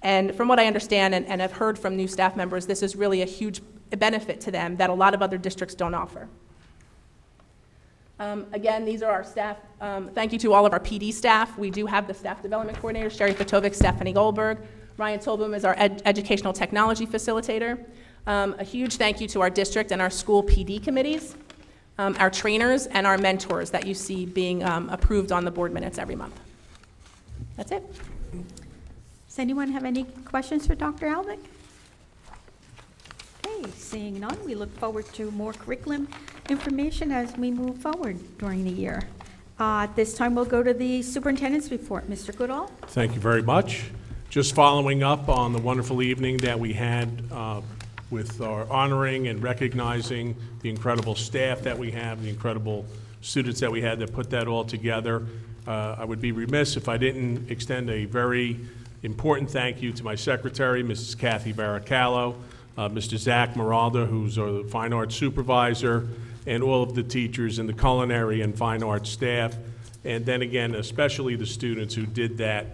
And from what I understand and have heard from new staff members, this is really a huge benefit to them that a lot of other districts don't offer. Again, these are our staff. Thank you to all of our PD staff. We do have the staff development coordinator, Sherry Fatovic, Stephanie Goldberg. Ryan Tolboom is our educational technology facilitator. A huge thank you to our district and our school PD committees, our trainers, and our mentors that you see being approved on the board minutes every month. That's it. Does anyone have any questions for Dr. Alvick? Okay, seeing none, we look forward to more curriculum information as we move forward during the year. At this time, we'll go to the superintendent's report. Mr. Goodall? Thank you very much. Just following up on the wonderful evening that we had with our honoring and recognizing the incredible staff that we have, the incredible students that we had that put that all together. I would be remiss if I didn't extend a very important thank you to my secretary, Mrs. Kathy Baracallo, Mr. Zach Maralda, who's our fine arts supervisor, and all of the teachers in the culinary and fine arts staff, and then again, especially the students who did that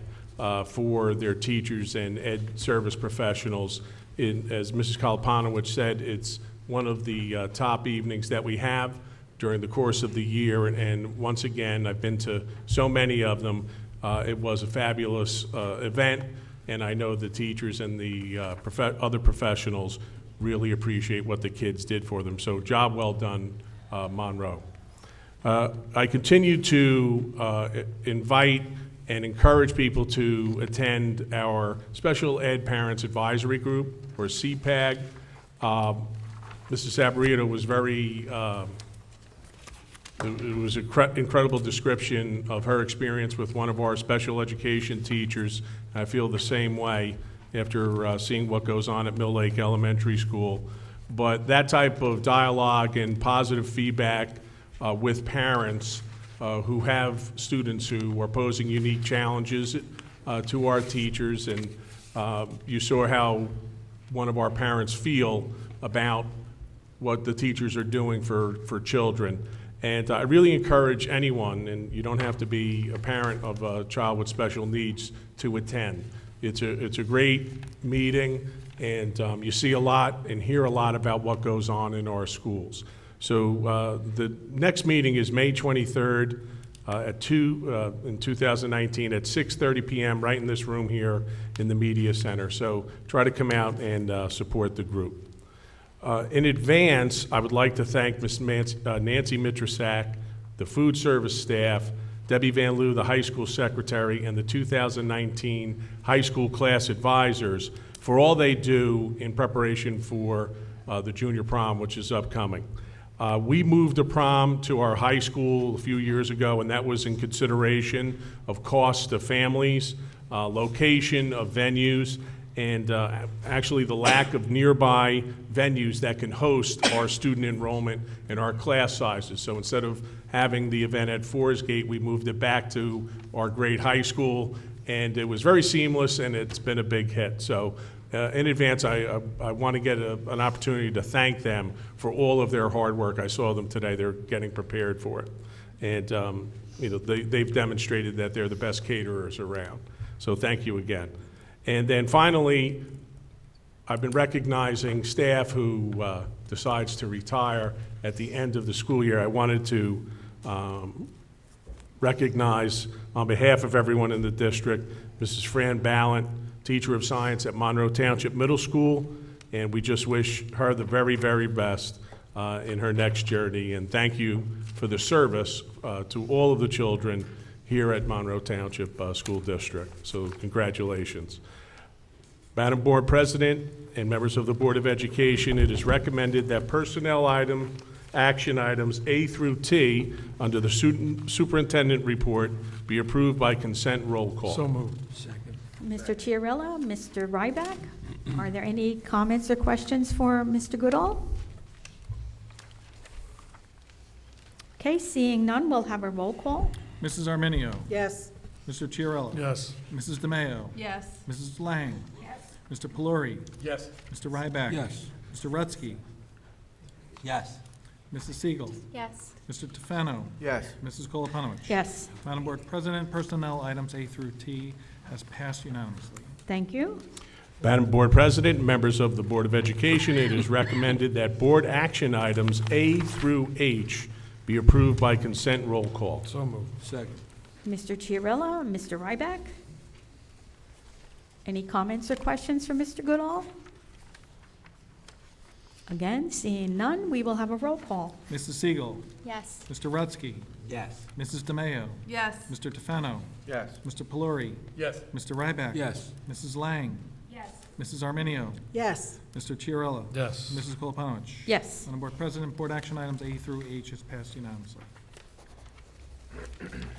for their teachers and ed service professionals. As Mrs. Kalapanowicz said, it's one of the top evenings that we have during the course of the year, and once again, I've been to so many of them. It was a fabulous event, and I know the teachers and the other professionals really appreciate what the kids did for them. So job well done, Monroe. I continue to invite and encourage people to attend our Special Ed Parents Advisory Group, or CPAG. Mrs. Saborito was very, it was an incredible description of her experience with one of our special education teachers. I feel the same way after seeing what goes on at Mill Lake Elementary School. But that type of dialogue and positive feedback with parents who have students who are posing unique challenges to our teachers, and you saw how one of our parents feel about what the teachers are doing for children. And I really encourage anyone, and you don't have to be a parent of a child with special needs to attend. It's a great meeting, and you see a lot and hear a lot about what goes on in our schools. So the next meeting is May 23rd in 2019 at 6:30 p.m. right in this room here in the Media Center. So try to come out and support the group. In advance, I would like to thank Ms. Nancy Mitrasak, the food service staff, Debbie Van Loo, the high school secretary, and the 2019 high school class advisors for all they do in preparation for the junior prom, which is upcoming. We moved a prom to our high school a few years ago, and that was in consideration of cost to families, location of venues, and actually the lack of nearby venues that can host our student enrollment and our class sizes. So instead of having the event at Forest Gate, we moved it back to our great high school, and it was very seamless, and it's been a big hit. So in advance, I want to get an opportunity to thank them for all of their hard work. I saw them today. They're getting prepared for it. And you know, they've demonstrated that they're the best caterers around. So thank you again. And then finally, I've been recognizing staff who decides to retire at the end of the school year. I wanted to recognize, on behalf of everyone in the district, Mrs. Fran Ballant, teacher of science at Monroe Township Middle School, and we just wish her the very, very best in her next journey. And thank you for the service to all of the children here at Monroe Township School District. So congratulations. Madam Board President and members of the Board of Education, it is recommended that personnel action items A through T under the superintendent report be approved by consent roll call. So moved. Second. Mr. Chiarella, Mr. Ryback, are there any comments or questions for Mr. Goodall? Okay, seeing none, we'll have a roll call. Mrs. Arminio. Yes. Mr. Chiarella. Yes. Mrs. DeMayo. Yes. Mrs. Lang. Mr. Pelori. Yes. Mr. Ryback. Yes. Mr. Rutsky. Yes. Mrs. Siegel. Yes. Mr. Tefano. Yes. Mrs. Koloponowicz. Yes, Madam Board President, personnel items A through T has passed unanimously. thank you. Madam Board President, members of the Board of Education, it is recommended that board action items A through H be approved by consent roll call. So moved. Second. Mr. Chiarella, Mr. Ryback? Any comments or questions for Mr. Goodall? Again, seeing none, we will have a roll call. Mrs. Siegel. Yes. Mr. Rutsky. Yes. Mrs. DeMayo. Yes. Mr. Tefano. Yes. Mr. Pelori. Yes. Mr. Ryback. Yes. Mrs. Lang. Yes. Mrs. Arminio. Yes. Mr. Chiarella. Yes. Mrs. Koloponowicz. Yes, Madam Board President, board action items A through H has passed unanimously.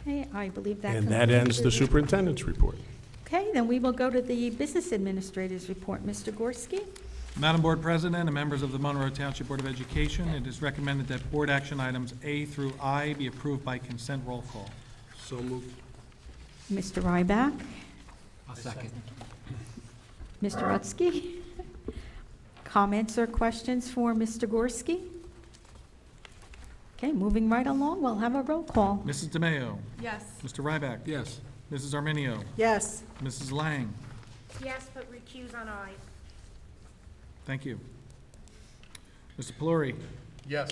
Okay, I believe that And that concludes ends the your- superintendent's report. Okay, then we will go to the business administrator's report. Mr. Gorski? Madam Board President and members of the Monroe Township Board of Education, it is recommended that board action items A through I be approved by consent roll call. So moved. Mr. Ryback? I'll second. Mr. Rutsky? Comments or questions for Mr. Gorski? Okay, moving right along, we'll have a roll call. Mrs. DeMayo? Yes. Mr. Ryback? Yes. Mrs. Arminio? Yes. Mrs. Lang? Yes, but recuse on I. Thank you. Mr. Pelori? Yes.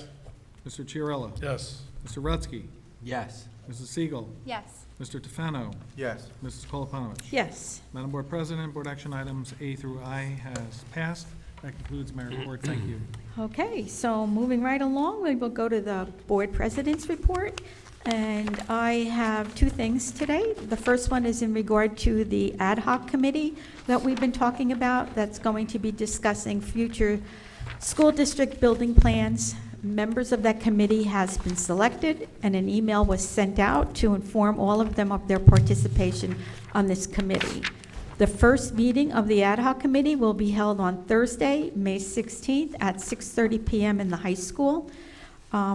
Mr. Chiarella? Yes. Mr. Rutsky? Yes. Mrs. Siegel? Yes. Mr. Tefano? Yes. Mrs. Koloponowicz? Yes. Madam Board President, board action items A through I has passed. That concludes my report. Thank you. Okay, so moving right along, we will go to the board president's report. And I have two things today. The first one is in regard to the ad hoc committee that we've been talking about that's going to be discussing future school district building plans. Members of that committee has been selected, and an email was sent out to inform all of them of their participation on this committee. The first meeting of the ad hoc committee will be held on Thursday, May 16th at 6:30 p.m. in the high school.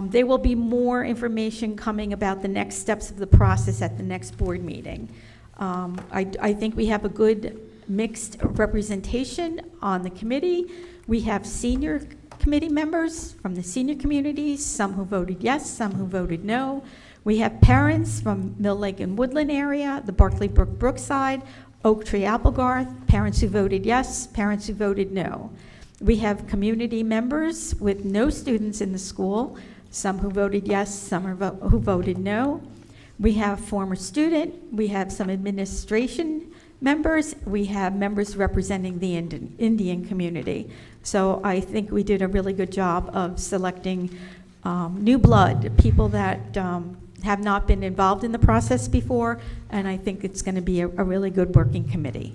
There will be more information coming about the next steps of the process at the next board meeting. I think we have a good mixed representation on the committee. We have senior committee members from the senior communities, some who voted yes, some who voted no. We have parents from Mill Lake and Woodland area, the Barclay Brook Brookside, Oak Tree Applegarth, parents who voted yes, parents who voted no. We have community members with no students in the school, some who voted yes, some who voted no. We have former student, we have some administration members, we have members representing the Indian community. So I think we did a really good job of selecting new blood, people that have not been involved in the process before, and I think it's going to be a really good working committee.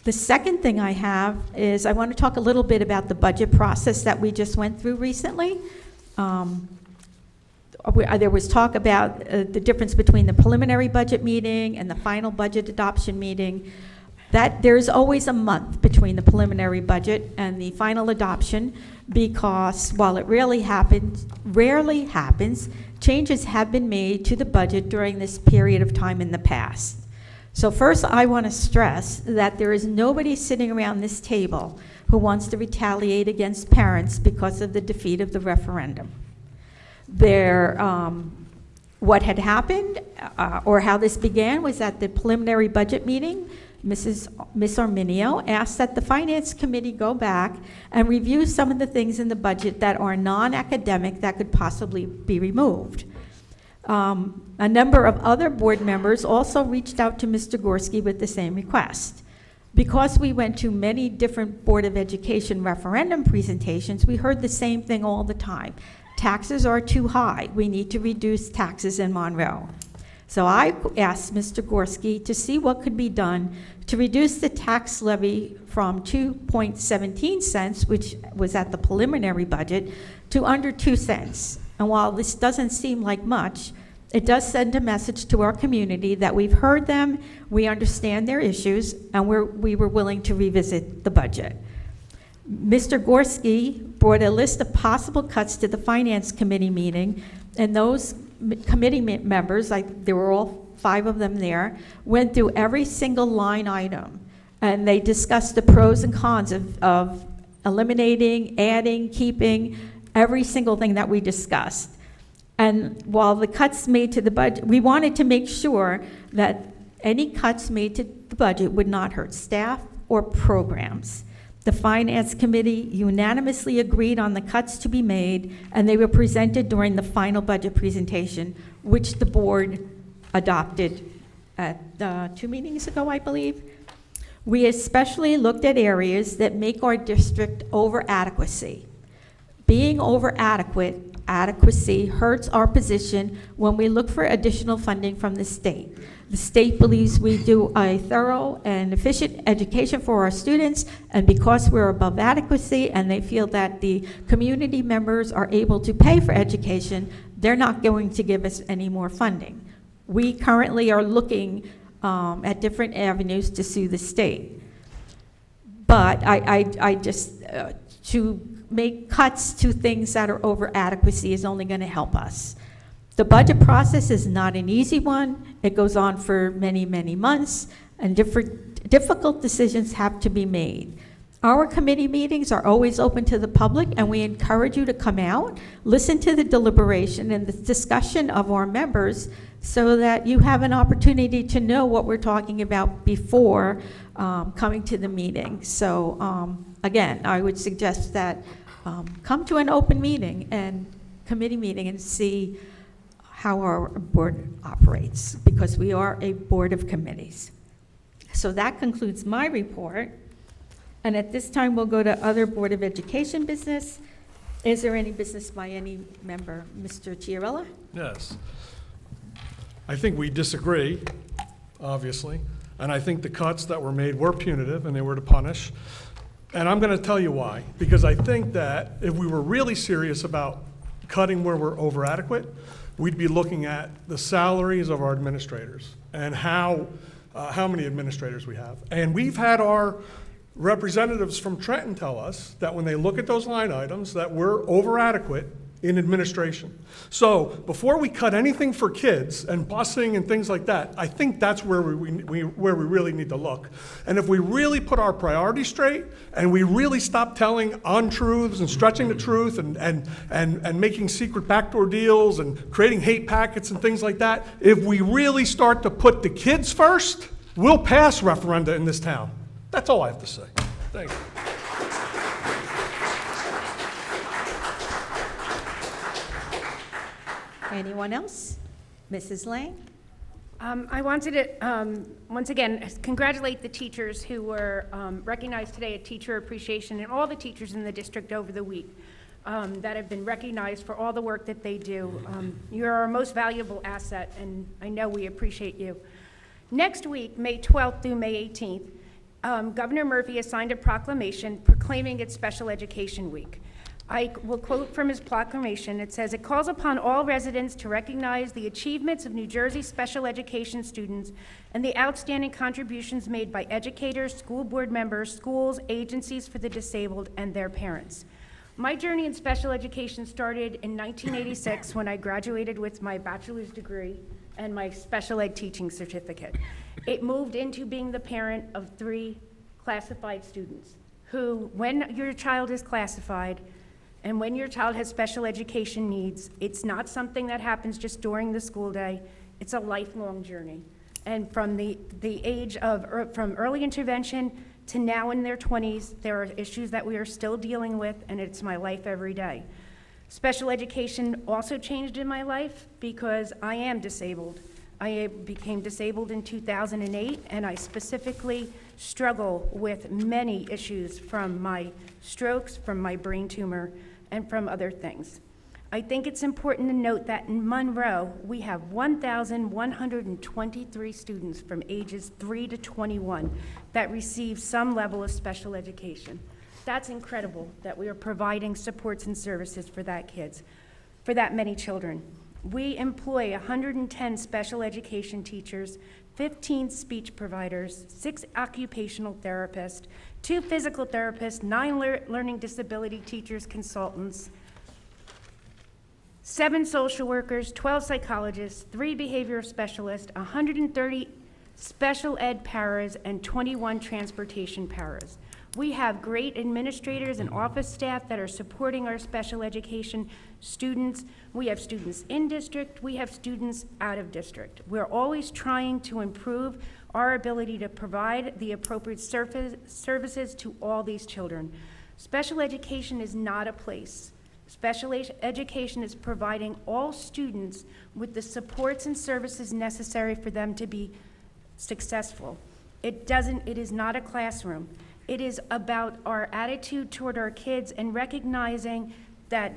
The second thing I have is I want to talk a little bit about the budget process that we just went through recently. There was talk about the difference between the preliminary budget meeting and the final budget adoption meeting. That there's always a month between the preliminary budget and the final adoption, because while it rarely happens, changes have been made to the budget during this period of time in the past. So first, I want to stress that there is nobody sitting around this table who wants to retaliate against parents because of the defeat of the referendum. What had happened, or how this began, was at the preliminary budget meeting, Miss Arminio asked that the Finance Committee go back and review some of the things in the budget that are non-academic that could possibly be removed. A number of other board members also reached out to Mr. Gorski with the same request. Because we went to many different Board of Education referendum presentations, we heard the same thing all the time. Taxes are too high. We need to reduce taxes in Monroe. So I asked Mr. Gorski to see what could be done to reduce the tax levy from 2.17 cents, which was at the preliminary budget, to under 2 cents. And while this doesn't seem like much, it does send a message to our community that we've heard them, we understand their issues, and we were willing to revisit the budget. Mr. Gorski brought a list of possible cuts to the Finance Committee meeting, and those committee members, there were all 5 of them there, went through every single line item, and they discussed the pros and cons of eliminating, adding, keeping, every single thing that we discussed. And while the cuts made to the budget, we wanted to make sure that any cuts made to the budget would not hurt staff or programs. The Finance Committee unanimously agreed on the cuts to be made, and they were presented during the final budget presentation, which the board adopted at 2 meetings ago, I believe. We especially looked at areas that make our district over-adequacy. Being over-adequacy hurts our position when we look for additional funding from the state. The state believes we do a thorough and efficient education for our students, and because we're above adequacy and they feel that the community members are able to pay for education, they're not going to give us any more funding. We currently are looking at different avenues to sue the state. But I just, to make cuts to things that are over adequacy is only going to help us. The budget process is not an easy one. It goes on for many, many months, and difficult decisions have to be made. Our committee meetings are always open to the public, and we encourage you to come out, listen to the deliberation and the discussion of our members so that you have an opportunity to know what we're talking about before coming to the meeting. So again, I would suggest that come to an open meeting and committee meeting and see how our board operates, because we are a board of committees. So that concludes my report. And at this time, we'll go to other Board of Education business. Is there any business by any member? Mr. Chiarella? Yes. I think we disagree, obviously, and I think the cuts that were made were punitive and they were to punish. And I'm going to tell you why. Because I think that if we were really serious about cutting where we're over adequate, we'd be looking at the salaries of our administrators and how many administrators we have. And we've had our representatives from Trenton tell us that when they look at those line items that we're over adequate in administration. So before we cut anything for kids and busing and things like that, I think that's where we really need to look. And if we really put our priorities straight and we really stop telling untruths and stretching the truth and making secret backdoor deals and creating hate packets and things like that, if we really start to put the kids first, we'll pass referenda in this town. That's all I have to say. Thank you. Anyone else? Mrs. Lang? I wanted to, once again, congratulate the teachers who were recognized today at Teacher Appreciation, and all the teachers in the district over the week that have been recognized for all the work that they do. You're our most valuable asset, and I know we appreciate you. Next week, May 12th through May 18th, Governor Murphy has signed a proclamation proclaiming it Special Education Week. I will quote from his proclamation. It says, "It calls upon all residents to recognize the achievements of New Jersey special education students and the outstanding contributions made by educators, school board members, schools, agencies for the disabled, and their parents." My journey in special education started in 1986 when I graduated with my bachelor's degree and my special ed teaching certificate. It moved into being the parent of 3 classified students who, when your child is classified, and when your child has special education needs, it's not something that happens just during the school day. It's a lifelong journey. And from the age of, from early intervention to now in their 20s, there are issues that we are still dealing with, and it's my life every day. Special education also changed in my life because I am disabled. I became disabled in 2008, and I specifically struggle with many issues from my strokes, from my brain tumor, and from other things. I think it's important to note that in Monroe, we have 1,123 students from ages 3 to 21 that receive some level of special education. That's incredible that we are providing supports and services for that many children. We employ 110 special education teachers, 15 speech providers, 6 occupational therapists, 2 physical therapists, 9 learning disability teachers, consultants, 7 social workers, 12 psychologists, 3 behavioral specialists, 130 special ed paras, and 21 transportation paras. We have great administrators and office staff that are supporting our special education students. We have students in district, we have students out of district. We're always trying to improve our ability to provide the appropriate services to all these children. Special education is not a place. Special education is providing all students with the supports and services necessary for them to be successful. It is not a classroom. It is about our attitude toward our kids and recognizing that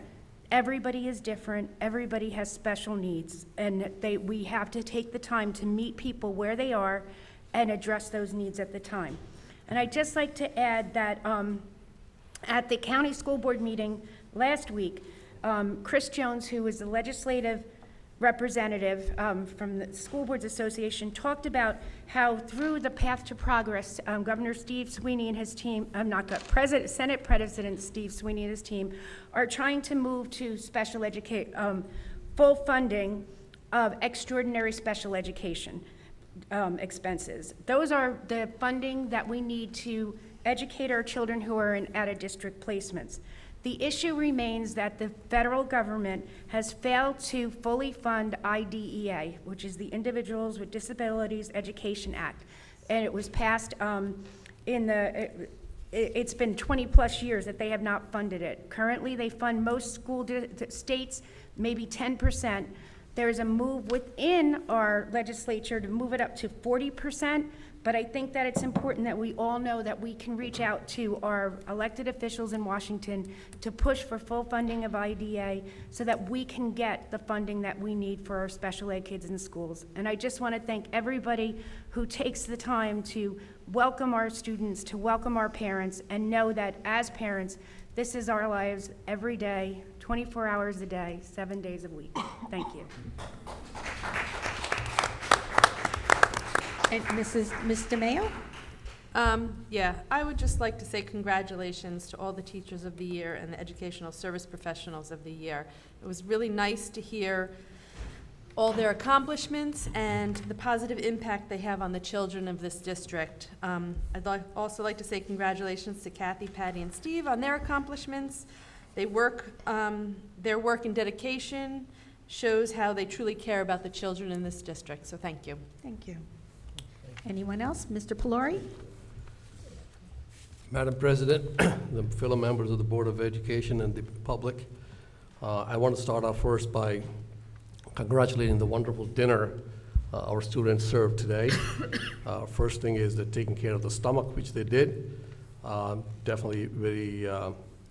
everybody is different, everybody has special needs, and we have to take the time to meet people where they are and address those needs at the time. And I'd just like to add that at the county school board meeting last week, Chris Jones, who is the legislative representative from the School Boards Association, talked about how through the Path to Progress, Governor Steve Sweeney and his team, Senate President Steve Sweeney and his team are trying to move to full funding of extraordinary special education expenses. Those are the funding that we need to educate our children who are in out-of-district placements. The issue remains that the federal government has failed to fully fund IDEA, which is the Individuals with Disabilities Education Act. And it was passed it's been 20-plus years that they have not funded it. Currently, they fund most states, maybe 10%. There's a move within our legislature to move it up to 40%. But I think that it's important that we all know that we can reach out to our elected officials in Washington to push for full funding of IDEA so that we can get the funding that we need for our special ed kids in schools. And I just want to thank everybody who takes the time to welcome our students, to welcome our parents, and know that as parents, this is our lives every day, 24 hours a day, 7 days a week. Thank you. And Ms. DeMayo? Yeah, I would just like to say congratulations to all the Teachers of the Year and the Educational Service Professionals of the Year. It was really nice to hear all their accomplishments and the positive impact they have on the children of this district. I'd also like to say congratulations to Kathy, Patty, and Steve on their accomplishments. Their work and dedication shows how they truly care about the children in this district, so thank you. Thank you. Anyone else? Mr. Pelori? Madam President, the fellow members of the Board of Education and the public, I want to start off first by congratulating the wonderful dinner our students served today. First thing is that taking care of the stomach, which they did. Definitely very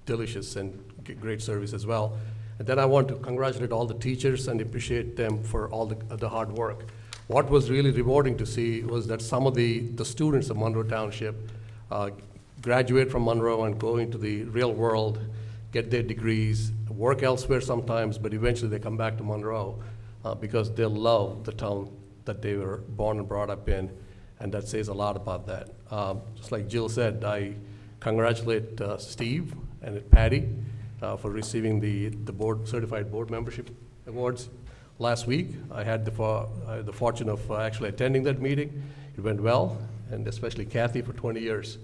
delicious and great service as well. And then I want to congratulate all the teachers and appreciate them for all the hard work. What was really rewarding to see was that some of the students of Monroe Township graduate from Monroe and go into the real world, get their degrees, work elsewhere sometimes, but eventually they come back to Monroe because they love the town that they were born and brought up in, and that says a lot about that. Just like Jill said, I congratulate Steve and Patty for receiving the certified board membership awards. Last week, I had the fortune of actually attending that meeting. It went well, and especially Kathy for 20 years.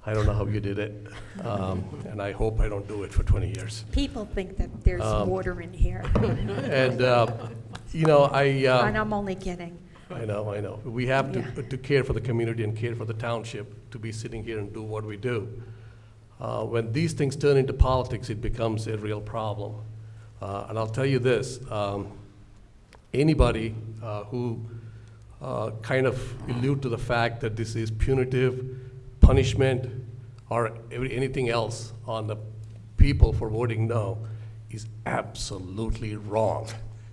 I don't know how you did it, and I hope I don't do it for 20 years. People think that there's water in here. And, you know, and I'm only kidding. I know. We have to care for the community and care for the township to be sitting here and do what we do. When these things turn into politics, it becomes a real problem. And I'll tell you this, anybody who kind of allude to the fact that this is punitive punishment or anything else on the people for voting no is absolutely wrong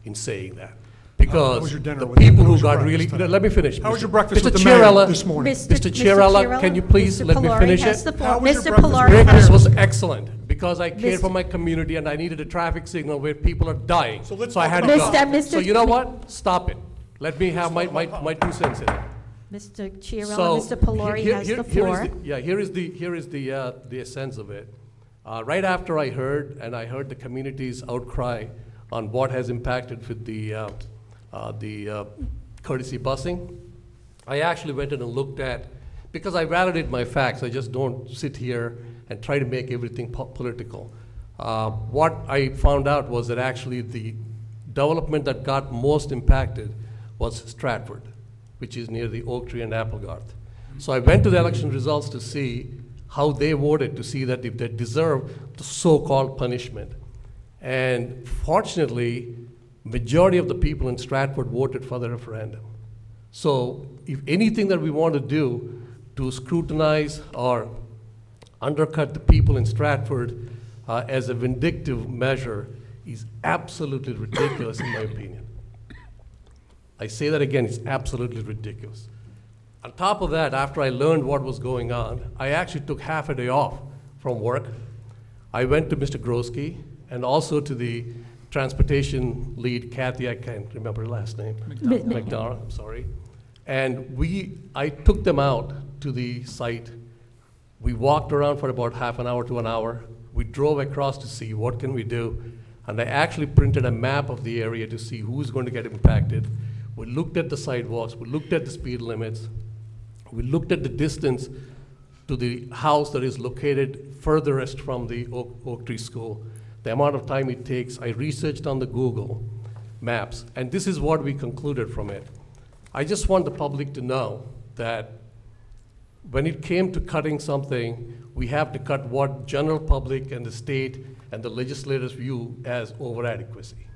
in saying that. Because the people who got really, let me finish. How was your breakfast Mr. with the mayor Chiarella, this morning? Mr. Chiarella, can you please let me finish it? Breakfast was excellent because I cared for my community and I needed a traffic signal where people are dying. So I had to go. So you know what? Stop it. Let me have my 2 cents in it. Mr. Chiarella, Mr. Pelori has the floor. Here is the essence of it. Right after I heard the community's outcry on what has impacted with the courtesy busing, I actually went in and looked at, because I validate my facts, I just don't sit here and try to make everything political. What I found out was that actually the development that got most impacted was Stratford, which is near the Oak Tree and Applegarth. So I went to the election results to see how they voted, to see that if they deserve the so-called punishment. And fortunately, majority of the people in Stratford voted for the referendum. So if anything that we want to do to scrutinize or undercut the people in Stratford as a vindictive measure is absolutely ridiculous in my opinion. I say that again, it's absolutely ridiculous. On top of that, after I learned what was going on, I actually took half a day off from work. I went to Mr. Grosky and also to the transportation lead, Kathy, I can't remember her last name. McDonald, I'm sorry. And I took them out to the site. We walked around for about half an hour to an hour. We drove across to see what can we do. And I actually printed a map of the area to see who's going to get impacted. We looked at the sidewalks, we looked at the speed limits, we looked at the distance to the house that is located furthest from the Oak Tree School, the amount of time it takes. I researched on the Google Maps, and this is what we concluded from it. I just want the public to know that when it came to cutting something, we have to cut what general public and the state and the legislators view as over-adequacy.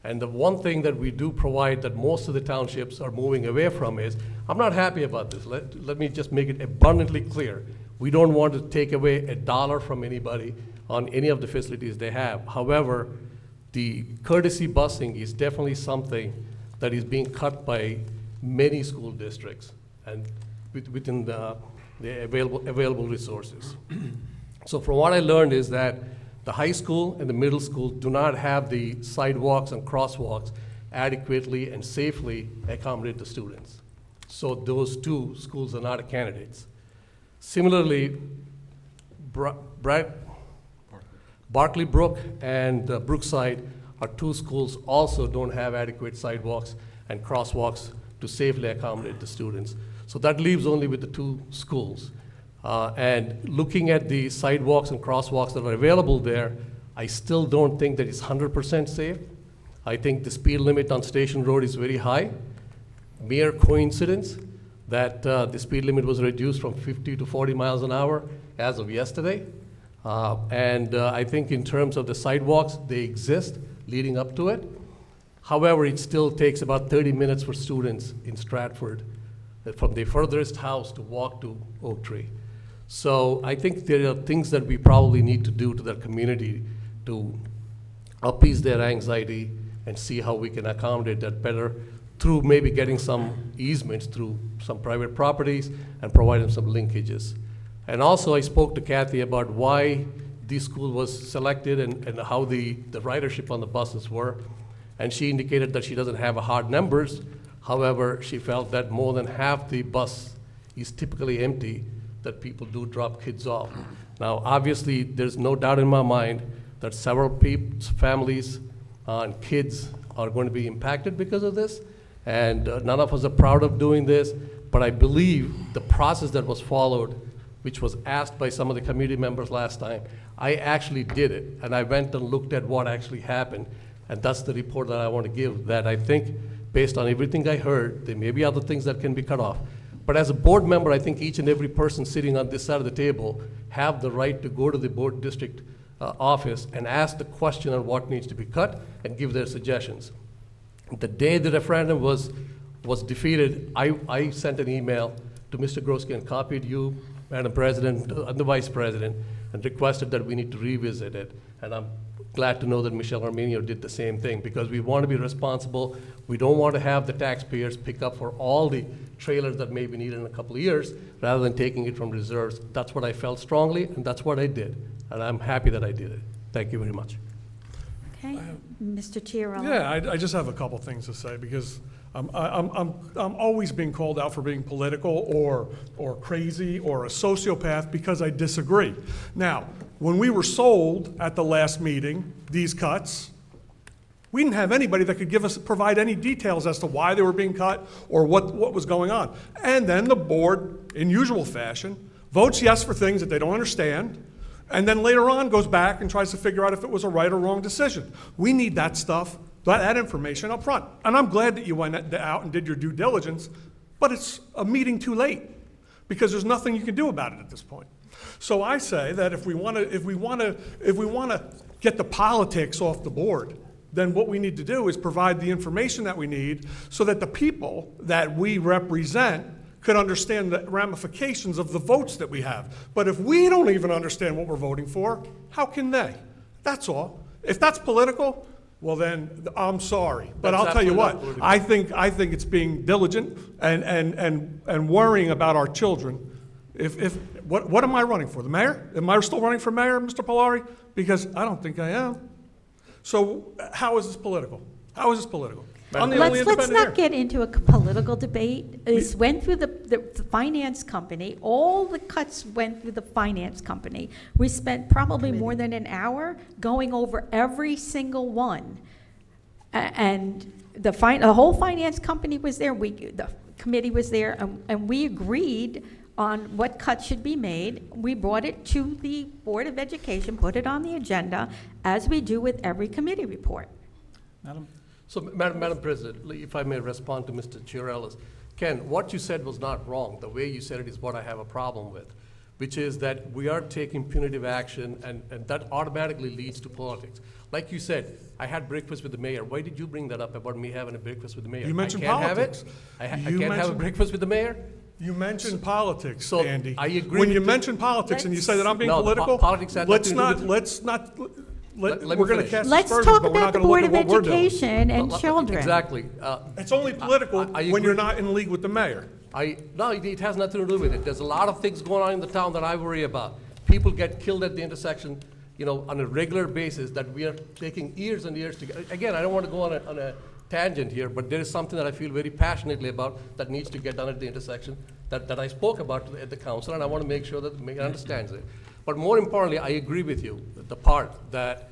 And the one thing that we do provide that most of the townships are moving away from is, I'm not happy about this. Let me just make it abundantly clear. We don't want to take away $1 from anybody on any of the facilities they have. However, the courtesy busing is definitely something that is being cut by many school districts and within the available resources. So from what I learned is that the high school and the middle school do not have the sidewalks and crosswalks adequately and safely accommodate the students. So those two schools are not candidates. Similarly, Barkley Brook and Brookside are two schools also don't have adequate sidewalks and crosswalks to safely accommodate the students. So that leaves only with the two schools. And looking at the sidewalks and crosswalks that are available there, I still don't think that it's 100% safe. I think the speed limit on Station Road is very high. Mere coincidence that the speed limit was reduced from 50 to 40 miles an hour as of yesterday. I think in terms of the sidewalks, they exist leading up to it. However, it still takes about 30 minutes for students in Stratford from their furthest house to walk to Oak Tree. So I think there are things that we probably need to do to the community to appease their anxiety and see how we can accommodate that better through maybe getting some easements through some private properties and providing some linkages. And also I spoke to Kathy about why this school was selected and how the ridership on the buses were. And she indicated that she doesn't have hard numbers. However, she felt that more than half the bus is typically empty, that people do drop kids off. Now, obviously, there's no doubt in my mind that several families and kids are going to be impacted because of this. And none of us are proud of doing this, but I believe the process that was followed, which was asked by some of the community members last time, I actually did it. And I went and looked at what actually happened. And that's the report that I want to give, that I think, based on everything I heard, there may be other things that can be cut off. But as a board member, I think each and every person sitting on this side of the table have the right to go to the board district office and ask the question on what needs to be cut and give their suggestions. The day the referendum was defeated, I sent an email to Mr. Grosky and copied you, Madam President, and the Vice President, and requested that we need to revisit it. And I'm glad to know that Michelle Arminio did the same thing, because we want to be responsible. We don't want to have the taxpayers pick up for all the trailers that may be needed in a couple of years, rather than taking it from reserves. That's what I felt strongly, and that's what I did. And I'm happy that I did it. Thank you very much. Okay, Mr. Chiarella. Yeah, I just have a couple things to say, because I'm always being called out for being political or crazy or a sociopath because I disagree. Now, when we were sold at the last meeting, these cuts, we didn't have anybody that could provide any details as to why they were being cut or what was going on. And then the board, in usual fashion, votes yes for things that they don't understand, and then later on goes back and tries to figure out if it was a right or wrong decision. We need that stuff, that information up front. And I'm glad that you went out and did your due diligence, but it's a meeting too late, because there's nothing you can do about it at this point. So I say that if we want to get the politics off the board, then what we need to do is provide the information that we need so that the people that we represent could understand the ramifications of the votes that we have. But if we don't even understand what we're voting for, how can they? That's all. If that's political, well then, I'm sorry. But I'll tell you what, I think it's being diligent and worrying about our children What am I running for? The mayor? Am I still running for mayor, Mr. Polari? Because I don't think I am. So how is this political? How is this political? I'm the only Let's independent not here. get into a political debate. This went through the finance company. All the cuts went through the finance company. We spent probably more than an hour going over every single one. And the whole finance company was there. The committee was there, and we agreed on what cuts should be made. We brought it to the Board of Education, put it on the agenda, as we do with every committee report. Madam? So, Madam President, if I may respond to Mr. Chiarellis. Ken, what you said was not wrong. The way you said it is what I have a problem with, which is that we are taking punitive action, and that automatically leads to politics. Like you said, I had breakfast with the mayor. Why did you bring that up about me having a breakfast with the mayor? You mentioned I can't politics. have it? I can't have a breakfast with the mayor? You mentioned politics, so Andy. I agree When with you the- mention politics and you say that I'm being No, political, politics had let's nothing to do not, with- we're me going to finish. cast Let's aspersions, talk but we're not about the going to look Board at of what we're doing. Education and children. Exactly. It's only political I when you're agree. not in league with the mayor. No, it has nothing to do with it. There's a lot of things going on in the town that I worry about. People get killed at the intersection, on a regular basis that we are taking years and years to get. Again, I don't want to go on a tangent here, but there is something that I feel very passionately about that needs to get done at the intersection that I spoke about at the council, and I want to make sure that the mayor understands it. But more importantly, I agree with you, the part that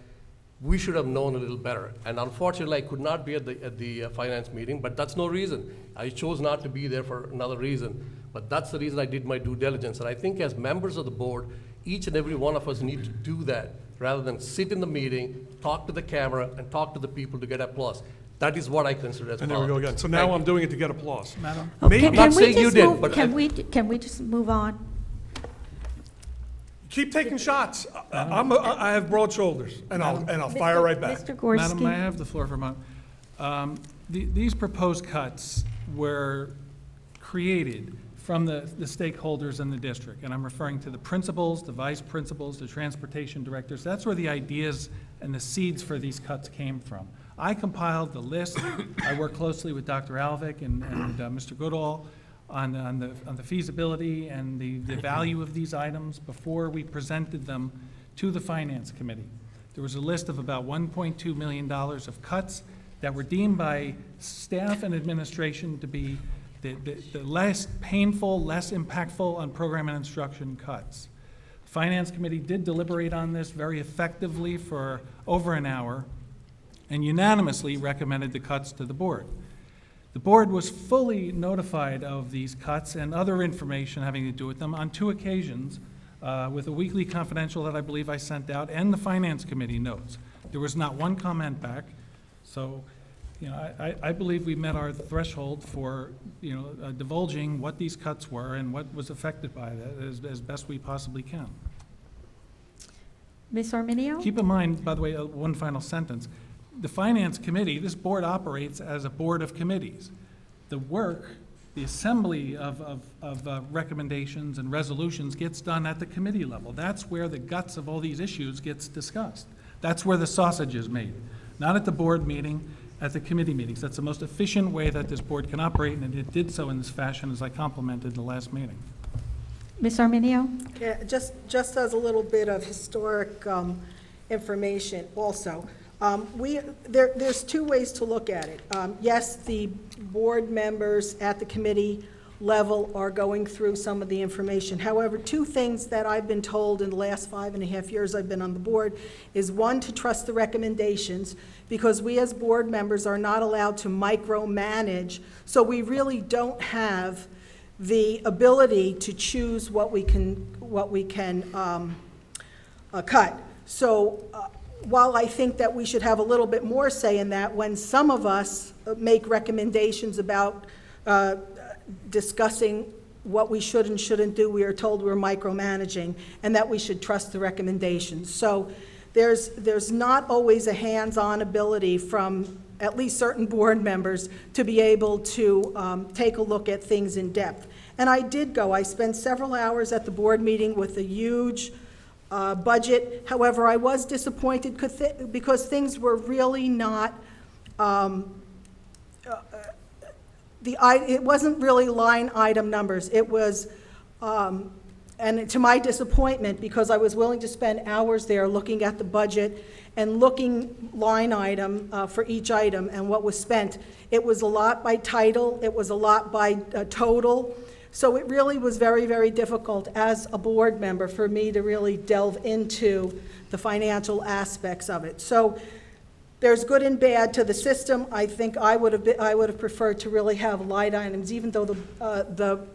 we should have known a little better. And unfortunately, I could not be at the finance meeting, but that's no reason. I chose not to be there for another reason. But that's the reason I did my due diligence. And I think as members of the board, each and every one of us need to do that rather than sit in the meeting, talk to the camera, and talk to the people to get applause. That is what I consider as And there we go again. So now I'm doing it to get applause. Madam? Maybe, I'm not saying you did, but Can we just move on? keep taking shots. I have broad shoulders, and I'll fire right back. Mr. Gorski? Madam, I have the floor for a moment. These proposed cuts were created from the stakeholders in the district, and I'm referring to the principals, the vice principals, the transportation directors. That's where the ideas and the seeds for these cuts came from. I compiled the list. I worked closely with Dr. Alvick and Mr. Goodall on the feasibility and the value of these items before we presented them to the Finance Committee. There was a list of about $1.2 million of cuts that were deemed by staff and administration to be the less painful, less impactful on program and instruction cuts. The Finance Committee did deliberate on this very effectively for over an hour and unanimously recommended the cuts to the board. The board was fully notified of these cuts and other information having to do with them on 2 occasions with a weekly confidential that I believe I sent out and the Finance Committee notes. There was not one comment back. So, I believe we met our threshold for, divulging what these cuts were and what was affected by that as best we possibly can. Ms. Arminio? Keep in mind, by the way, one final sentence. The Finance Committee, this board operates as a board of committees. The work, the assembly of recommendations and resolutions gets done at the committee level. That's where the guts of all these issues gets discussed. That's where the sausage is made, not at the board meeting, at the committee meetings. That's the most efficient way that this board can operate, and it did so in this fashion as I complimented the last meeting. Ms. Arminio? Yeah, just as a little bit of historic information also. There's 2 ways to look at it. Yes, the board members at the committee level are going through some of the information. However, 2 things that I've been told in the last 5.5 years I've been on the board is 1, to trust the recommendations, because we as board members are not allowed to micromanage, so we really don't have the ability to choose what we can cut. So while I think that we should have a little bit more say in that, when some of us make recommendations about discussing what we should and shouldn't do, we are told we're micromanaging and that we should trust the recommendations. So there's not always a hands-on ability from at least certain board members to be able to take a look at things in depth. And I did go. I spent several hours at the board meeting with a huge budget. However, I was disappointed because things were really not, it wasn't really line item numbers. It was And to my disappointment, because I was willing to spend hours there looking at the budget and looking line item for each item and what was spent, it was a lot by title, it was a lot by total. So it really was very, very difficult as a board member for me to really delve into the financial aspects of it. So there's good and bad to the system. I think I would have preferred to really have line items, even though the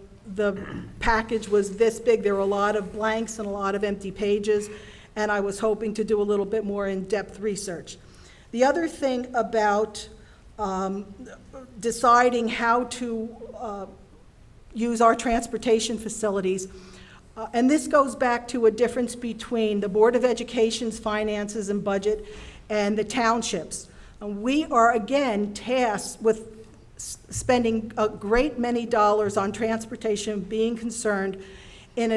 package was this big. There were a lot of blanks and a lot of empty pages, and I was hoping to do a little bit more in-depth research. The other thing about deciding how to use our transportation facilities, and this goes back to a difference between the Board of Education's finances and budget and the townships. We are, again, tasked with spending a great many dollars on transportation, being concerned in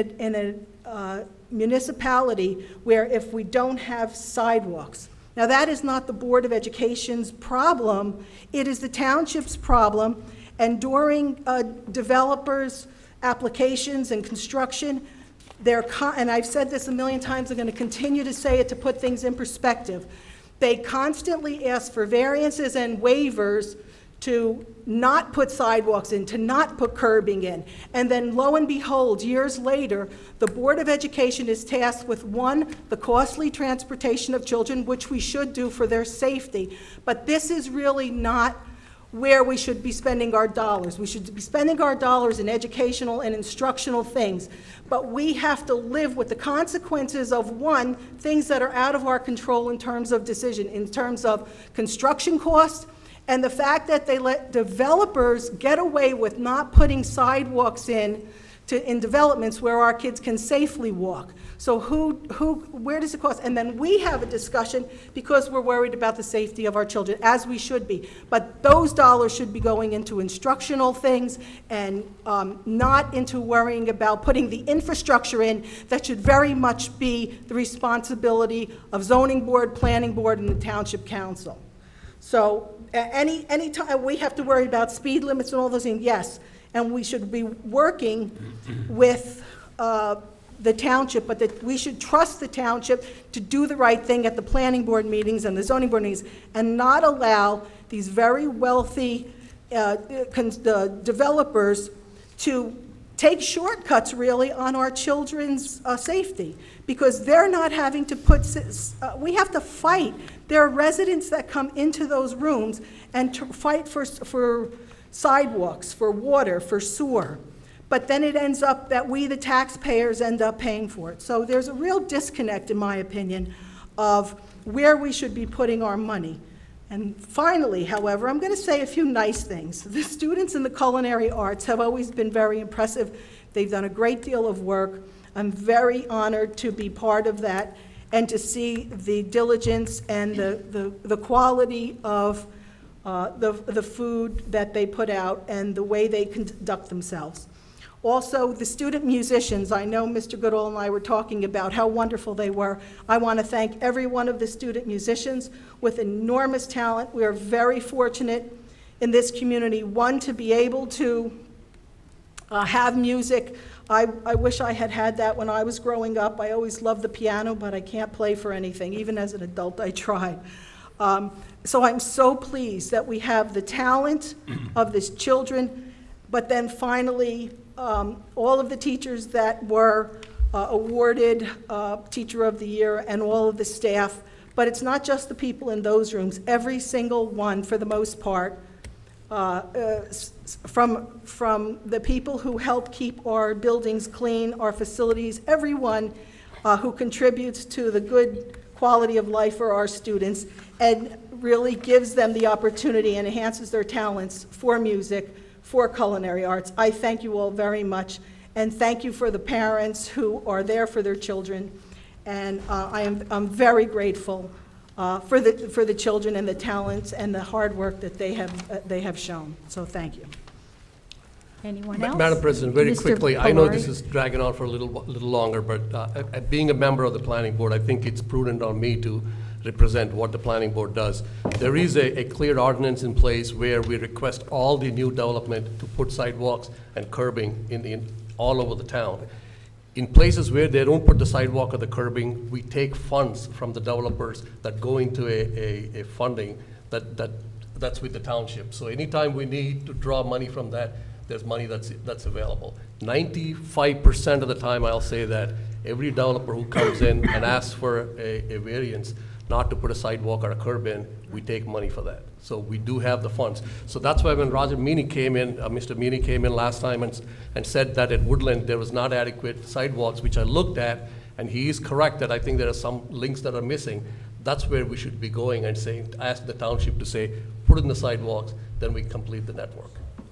a municipality where if we don't have sidewalks. Now, that is not the Board of Education's problem, it is the township's problem, and during developers' applications and construction, and I've said this a million times, I'm going to continue to say it to put things in perspective, they constantly ask for variances and waivers to not put sidewalks in, to not put curbing in. And then lo and behold, years later, the Board of Education is tasked with, one, the costly transportation of children, which we should do for their safety. But this is really not where we should be spending our dollars. We should be spending our dollars in educational and instructional things. But we have to live with the consequences of, one, things that are out of our control in terms of decision, in terms of construction costs, and the fact that they let developers get away with not putting sidewalks in developments where our kids can safely walk. So where does it cost? And then we have a discussion because we're worried about the safety of our children, as we should be. But those dollars should be going into instructional things and not into worrying about putting the infrastructure in that should very much be the responsibility of zoning board, planning board, and the township council. So any time we have to worry about speed limits and all those things, yes, and we should be working with the township, but that we should trust the township to do the right thing at the planning board meetings and the zoning board meetings, and not allow these very wealthy developers to take shortcuts, really, on our children's safety, because they're not having to put, we have to fight. There are residents that come into those rooms and fight for sidewalks, for water, for sewer. But then it ends up that we, the taxpayers, end up paying for it. So there's a real disconnect, in my opinion, of where we should be putting our money. And finally, however, I'm going to say a few nice things. The students in the culinary arts have always been very impressive. They've done a great deal of work. I'm very honored to be part of that and to see the diligence and the quality of the food that they put out and the way they conduct themselves. Also, the student musicians, I know Mr. Goodall and I were talking about how wonderful they were. I want to thank every one of the student musicians with enormous talent. We are very fortunate in this community, one, to be able to have music. I wish I had had that when I was growing up. I always loved the piano, but I can't play for anything. Even as an adult, I tried. So I'm so pleased that we have the talent of these children, but then finally, all of the teachers that were awarded Teacher of the Year and all of the staff, but it's not just the people in those rooms. Every single one, for the most part, from the people who help keep our buildings clean, our facilities, everyone who contributes to the good quality of life for our students and really gives them the opportunity and enhances their talents for music, for culinary arts. I thank you all very much, and thank you for the parents who are there for their children. And I'm very grateful for the children and the talents and the hard work that they have shown. So thank you. Anyone else? Madam President, very Mr. quickly, I know Polari. this is dragging on for a little longer, but being a member of the planning board, I think it's prudent on me to represent what the planning board does. There is a clear ordinance in place where we request all the new development to put sidewalks and curbing in all over the town. In places where they don't put the sidewalk or the curbing, we take funds from the developers that go into a funding that's with the township. So anytime we need to draw money from that, there's money that's available. 95% of the time, I'll say that every developer who comes in and asks for a variance not to put a sidewalk or a curb in, we take money for that. So we do have the funds. So that's why when Roger Meany came in, Mr. Meany came in last time and said that at Woodland there was not adequate sidewalks, which I looked at, and he is correct that I think there are some links that are missing. That's where we should be going and saying, ask the township to say, put in the sidewalks, then we complete the network.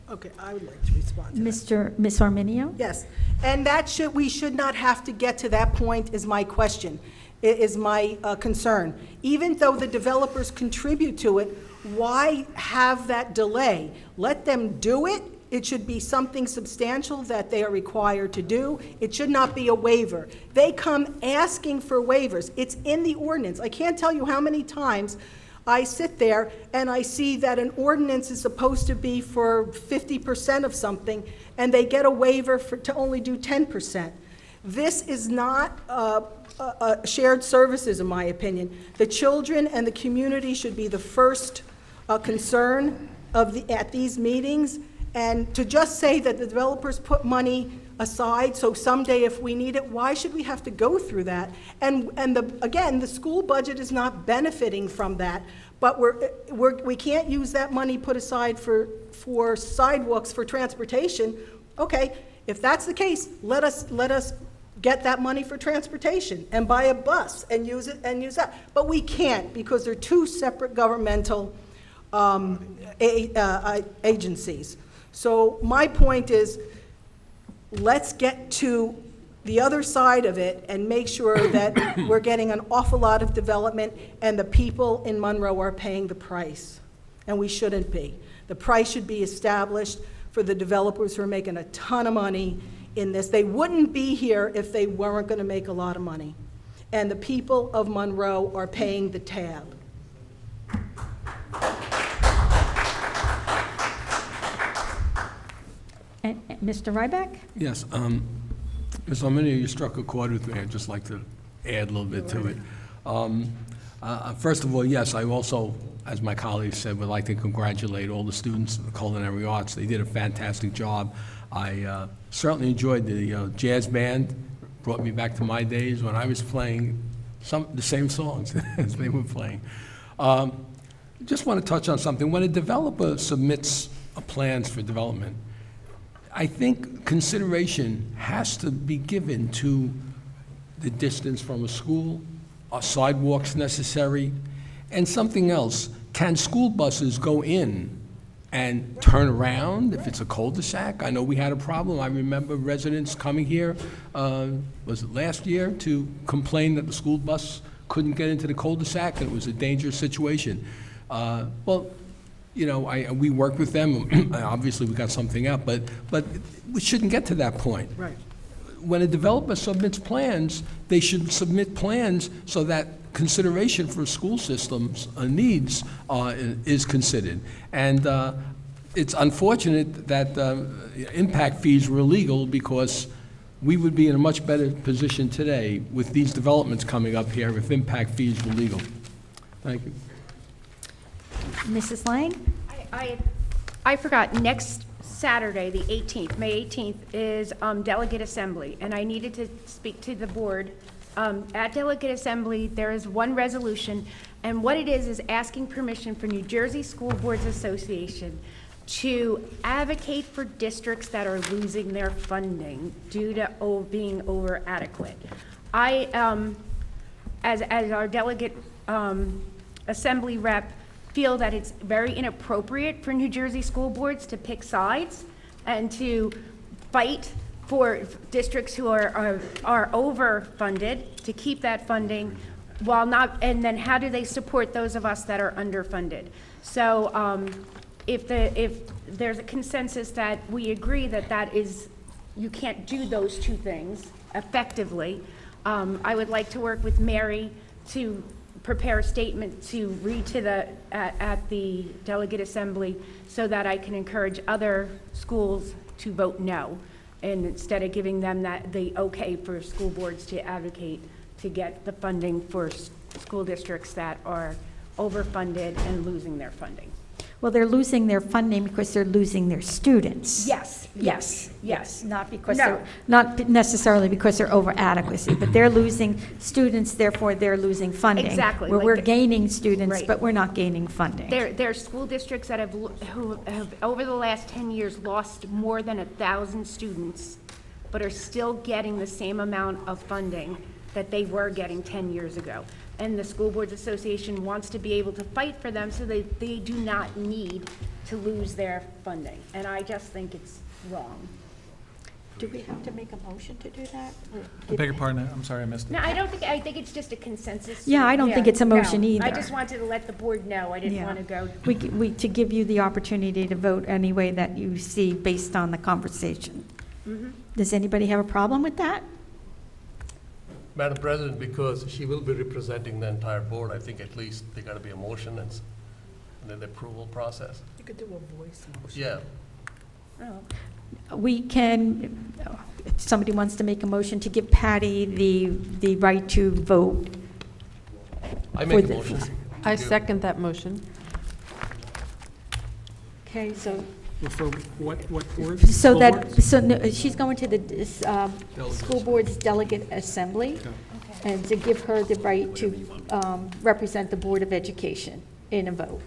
Okay, I would like to respond to that. Ms. Arminio? Yes, and we should not have to get to that point is my question, is my concern. Even though the developers contribute to it, why have that delay? Let them do it. It should be something substantial that they are required to do. It should not be a waiver. They come asking for waivers. It's in the ordinance. I can't tell you how many times I sit there and I see that an ordinance is supposed to be for 50% of something, and they get a waiver to only do 10%. This is not shared services, in my opinion. The children and the community should be the first concern at these meetings, and to just say that the developers put money aside, so someday if we need it, why should we have to go through that? And again, the school budget is not benefiting from that, but we can't use that money put aside for sidewalks, for transportation. Okay, if that's the case, let us get that money for transportation and buy a bus and use it and use that. But we can't, because they're two separate governmental agencies. So my point is, let's get to the other side of it and make sure that we're getting an awful lot of development and the people in Monroe are paying the price, and we shouldn't be. The price should be established for the developers who are making a ton of money in this. They wouldn't be here if they weren't going to make a lot of money. And the people of Monroe are paying the tab. Mr. Ryback? Yes, Ms. Arminio, you struck a chord with me. I'd just like to add a little bit to it. First of all, yes, I also, as my colleagues said, would like to congratulate all the students of the culinary arts. They did a fantastic job. I certainly enjoyed the jazz band. Brought me back to my days when I was playing the same songs as they were playing. Just want to touch on something. When a developer submits plans for development, I think consideration has to be given to the distance from a school, are sidewalks necessary, and something else. Can school buses go in and turn around if it's a cul-de-sac? I know we had a problem. I remember residents coming here, was it last year, to complain that the school bus couldn't get into the cul-de-sac and it was a dangerous situation. Well, you know, we worked with them. Obviously, we got something out, but we shouldn't get to that point. Right. When a developer submits plans, they should submit plans so that consideration for school systems needs is considered. And it's unfortunate that impact fees were illegal, because we would be in a much better position today with these developments coming up here if impact fees were legal. Thank you. Mrs. Lang? I forgot, next Saturday, the 18th, May 18th, is Delegate Assembly, and I needed to speak to the board. At Delegate Assembly, there is one resolution, and what it is asking permission for New Jersey School Boards Association to advocate for districts that are losing their funding due to being over adequate. I, as our Delegate Assembly rep, feel that it's very inappropriate for New Jersey school boards to pick sides and to fight for districts who are overfunded, to keep that funding while not, and then how do they support those of us that are underfunded? So if there's a consensus that we agree that is, you can't do those two things effectively, I would like to work with Mary to prepare a statement to read to at the Delegate Assembly so that I can encourage other schools to vote no. and instead of giving them the okay for school boards to advocate to get the funding for school districts that are overfunded and losing their funding. Well, they're losing their funding because they're losing their students. Yes. Not because No. they're, not necessarily because they're over adequacy, but they're losing students, therefore they're losing funding. Exactly, Where like we're the- gaining students, Right. but we're not gaining funding. There are school districts that who have, over the last 10 years, lost more than 1,000 students, but are still getting the same amount of funding that they were getting 10 years ago. And the School Boards Association wants to be able to fight for them so that they do not need to lose their funding. And I just think it's wrong. Do we have to make a motion to do that? I beg your pardon, I'm sorry I missed it. No, I think it's just a consensus. Yeah, I don't think it's a motion No, either. I just wanted to let the board know. I didn't Yeah. want to go. To give you the opportunity to vote any way that you see based on the conversation. Mhm. Does anybody have a problem with that? Madam President, because she will be representing the entire board, I think at least there got to be a motion and then the approval process. You could do a voice motion. Yeah. We can, if somebody wants to make a motion to give Patty the right to vote. I for make a the- motion. I second that motion. Okay, so, For what board? so School that, boards? so no, she's going to the school board's delegate assembly, and to give her the right to represent the Board of Education in a vote,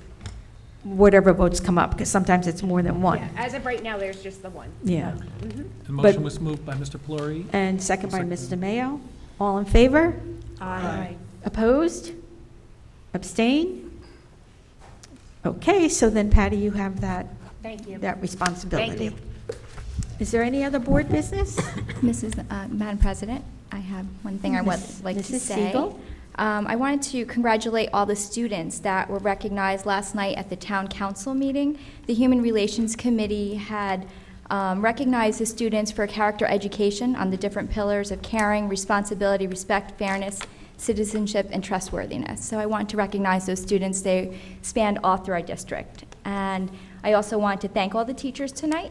whatever votes come up, because sometimes it's more than one. Yeah, as of right now, there's just the one. Yeah. Mhm. The motion was moved by Mr. Pelori. And second by Mr. Mayo. All in favor? Aye. Opposed? Abstain? Okay, so then Patty, you have that, Thank you. that responsibility. Thank Is there any other board business? Madam President, I have one thing I would like to Mrs. say. Siegel? I wanted to congratulate all the students that were recognized last night at the town council meeting. The Human Relations Committee had recognized the students for character education on the different pillars of caring, responsibility, respect, fairness, citizenship, and trustworthiness. So I want to recognize those students. They spanned all through our district. And I also want to thank all the teachers tonight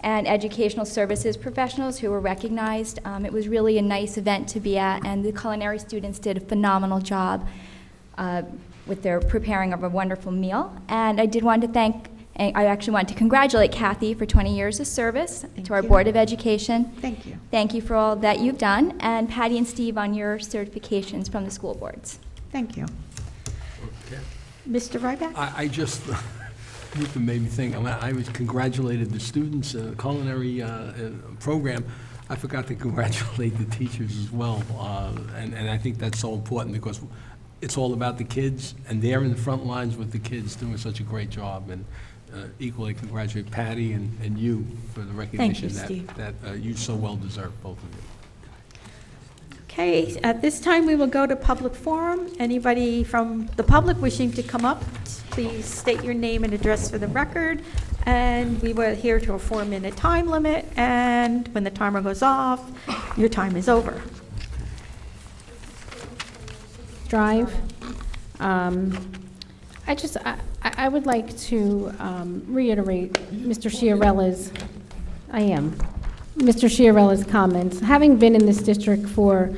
and educational services professionals who were recognized. It was really a nice event to be at, and the culinary students did a phenomenal job with their preparing of a wonderful meal. And I did want to thank, I actually want to congratulate Kathy for 20 years of service to our you. Board of Education. Thank you. Thank you for all that you've done, and Patty and Steve on your certifications from the school boards. Thank you. Mr. Ryback? I just, it made me think, when I was congratulated the students, culinary program, I forgot to congratulate the teachers as well. And I think that's so important because it's all about the kids, and they're in the front lines with the kids doing such a great job. And equally congratulate Patty and you for the recognition Steve. that you so well deserve, both of you. Okay, at this time, we will go to public forum. Anybody from the public wishing to come up, please state your name and address for the record. And we will adhere to a 4-minute time limit, and when the timer goes off, your time is over. Drive. I would like to reiterate Mr. Chiarella's comments. Having been in this district for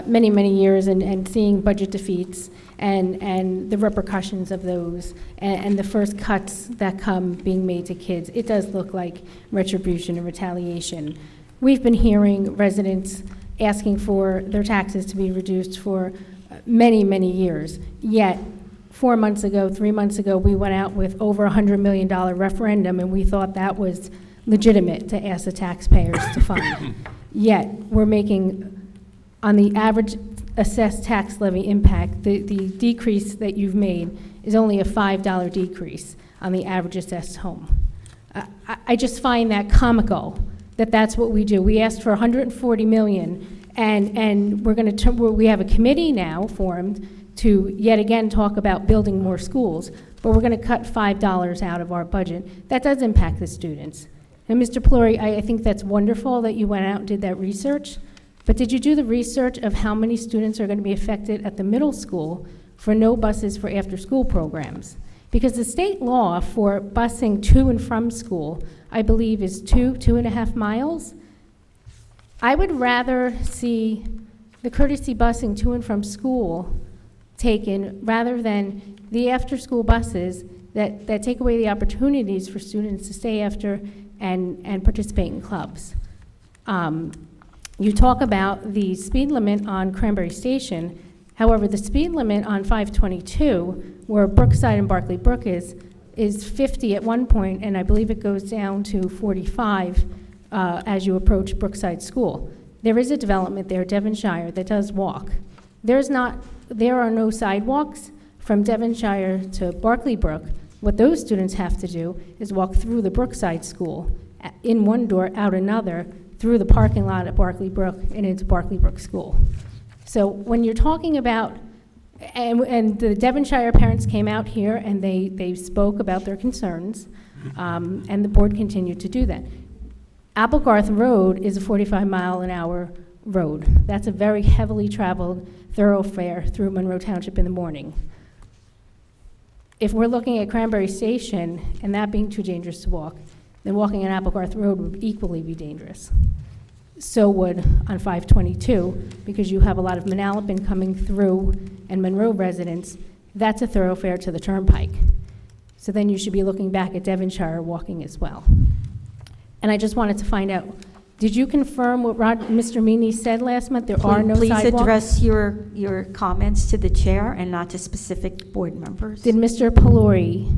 many, many years and seeing budget defeats and the repercussions of those and the first cuts that come being made to kids, it does look like retribution and retaliation. We've been hearing residents asking for their taxes to be reduced for many, many years, yet 4 months ago, 3 months ago, we went out with over $100 million referendum, and we thought that was legitimate to ask the taxpayers to fund. Yet, we're making, on the average assessed tax levy impact, the decrease that you've made is only a $5 decrease on the average assessed home. I just find that comical, that that's what we do. We asked for $140 million, and we have a committee now formed to yet again talk about building more schools, but we're going to cut $5 out of our budget. That does impact the students. And Mr. Pelori, I think that's wonderful that you went out and did that research, but did you do the research of how many students are going to be affected at the middle school for no buses for after-school programs? Because the state law for busing to and from school, I believe, is 2.5 miles, I would rather see the courtesy busing to and from school taken rather than the after-school buses that take away the opportunities for students to stay after and participate in clubs. You talk about the speed limit on Cranberry Station. However, the speed limit on 522, where Brookside and Barclay Brook is 50 at one point, and I believe it goes down to 45 as you approach Brookside School. There is a development there, Devonshire, that does walk. There are no sidewalks from Devonshire to Barclay Brook. What those students have to do is walk through the Brookside School, in one door, out another, through the parking lot at Barclay Brook and into Barclay Brook School. So when you're talking about, and the Devonshire parents came out here and they spoke about their concerns, and the board continued to do that. Applegarth Road is a 45-mile-an-hour road. That's a very heavily traveled thoroughfare through Monroe Township in the morning. If we're looking at Cranberry Station and that being too dangerous to walk, then walking on Applegarth Road would equally be dangerous. So would on 522, because you have a lot of Manalapan coming through and Monroe residents. That's a thoroughfare to the turnpike. So then you should be looking back at Devonshire walking as well. And I just wanted to find out, did you confirm what Mr. Meany said last month? There are no sidewalks? Please address your comments to the chair and not to specific board members. Did Mr. Pelori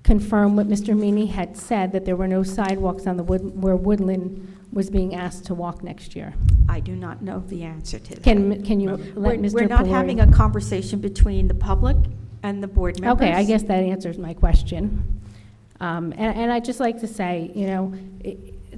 confirm what Mr. Meany had said, that there were no sidewalks on the where Woodland was being asked to walk next year? I do not know the answer to that. Can you let Mr. Pelori? We're not having a conversation between the public and the board members. Okay, I guess that answers my question. And I'd just like to say, you know,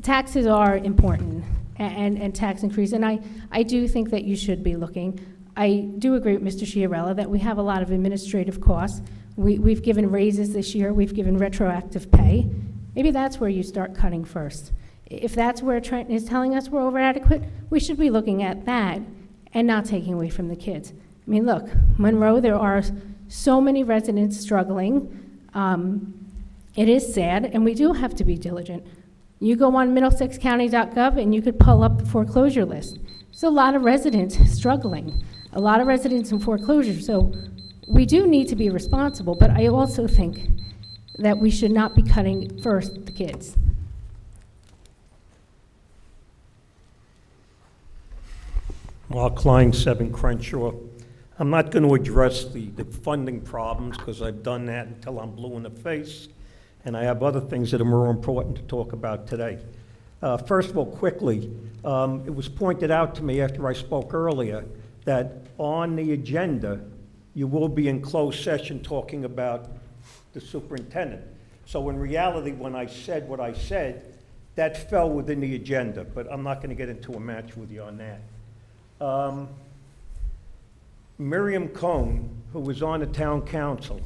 taxes are important, and tax increase, and I do think that you should be looking. I do agree with Mr. Chiarella that we have a lot of administrative costs. We've given raises this year, we've given retroactive pay. Maybe that's where you start cutting first. If that's where Trenton is telling us we're over adequate, we should be looking at that and not taking away from the kids. I mean, look, Monroe, there are so many residents struggling. It is sad, and we do have to be diligent. You go on middlesexcounty.gov and you could pull up the foreclosure list. There's a lot of residents struggling, a lot of residents in foreclosure. So we do need to be responsible, but I also think that we should not be cutting first the kids. Mark Klein, 7 Crenshaw. I'm not going to address the funding problems because I've done that until I'm blue in the face, and I have other things that are more important to talk about today. First of all, quickly, it was pointed out to me after I spoke earlier that on the agenda, you will be in closed session talking about the superintendent. So in reality, when I said what I said, that fell within the agenda, but I'm not going to get into a match with you on that. Miriam Cohn, who was on the town council,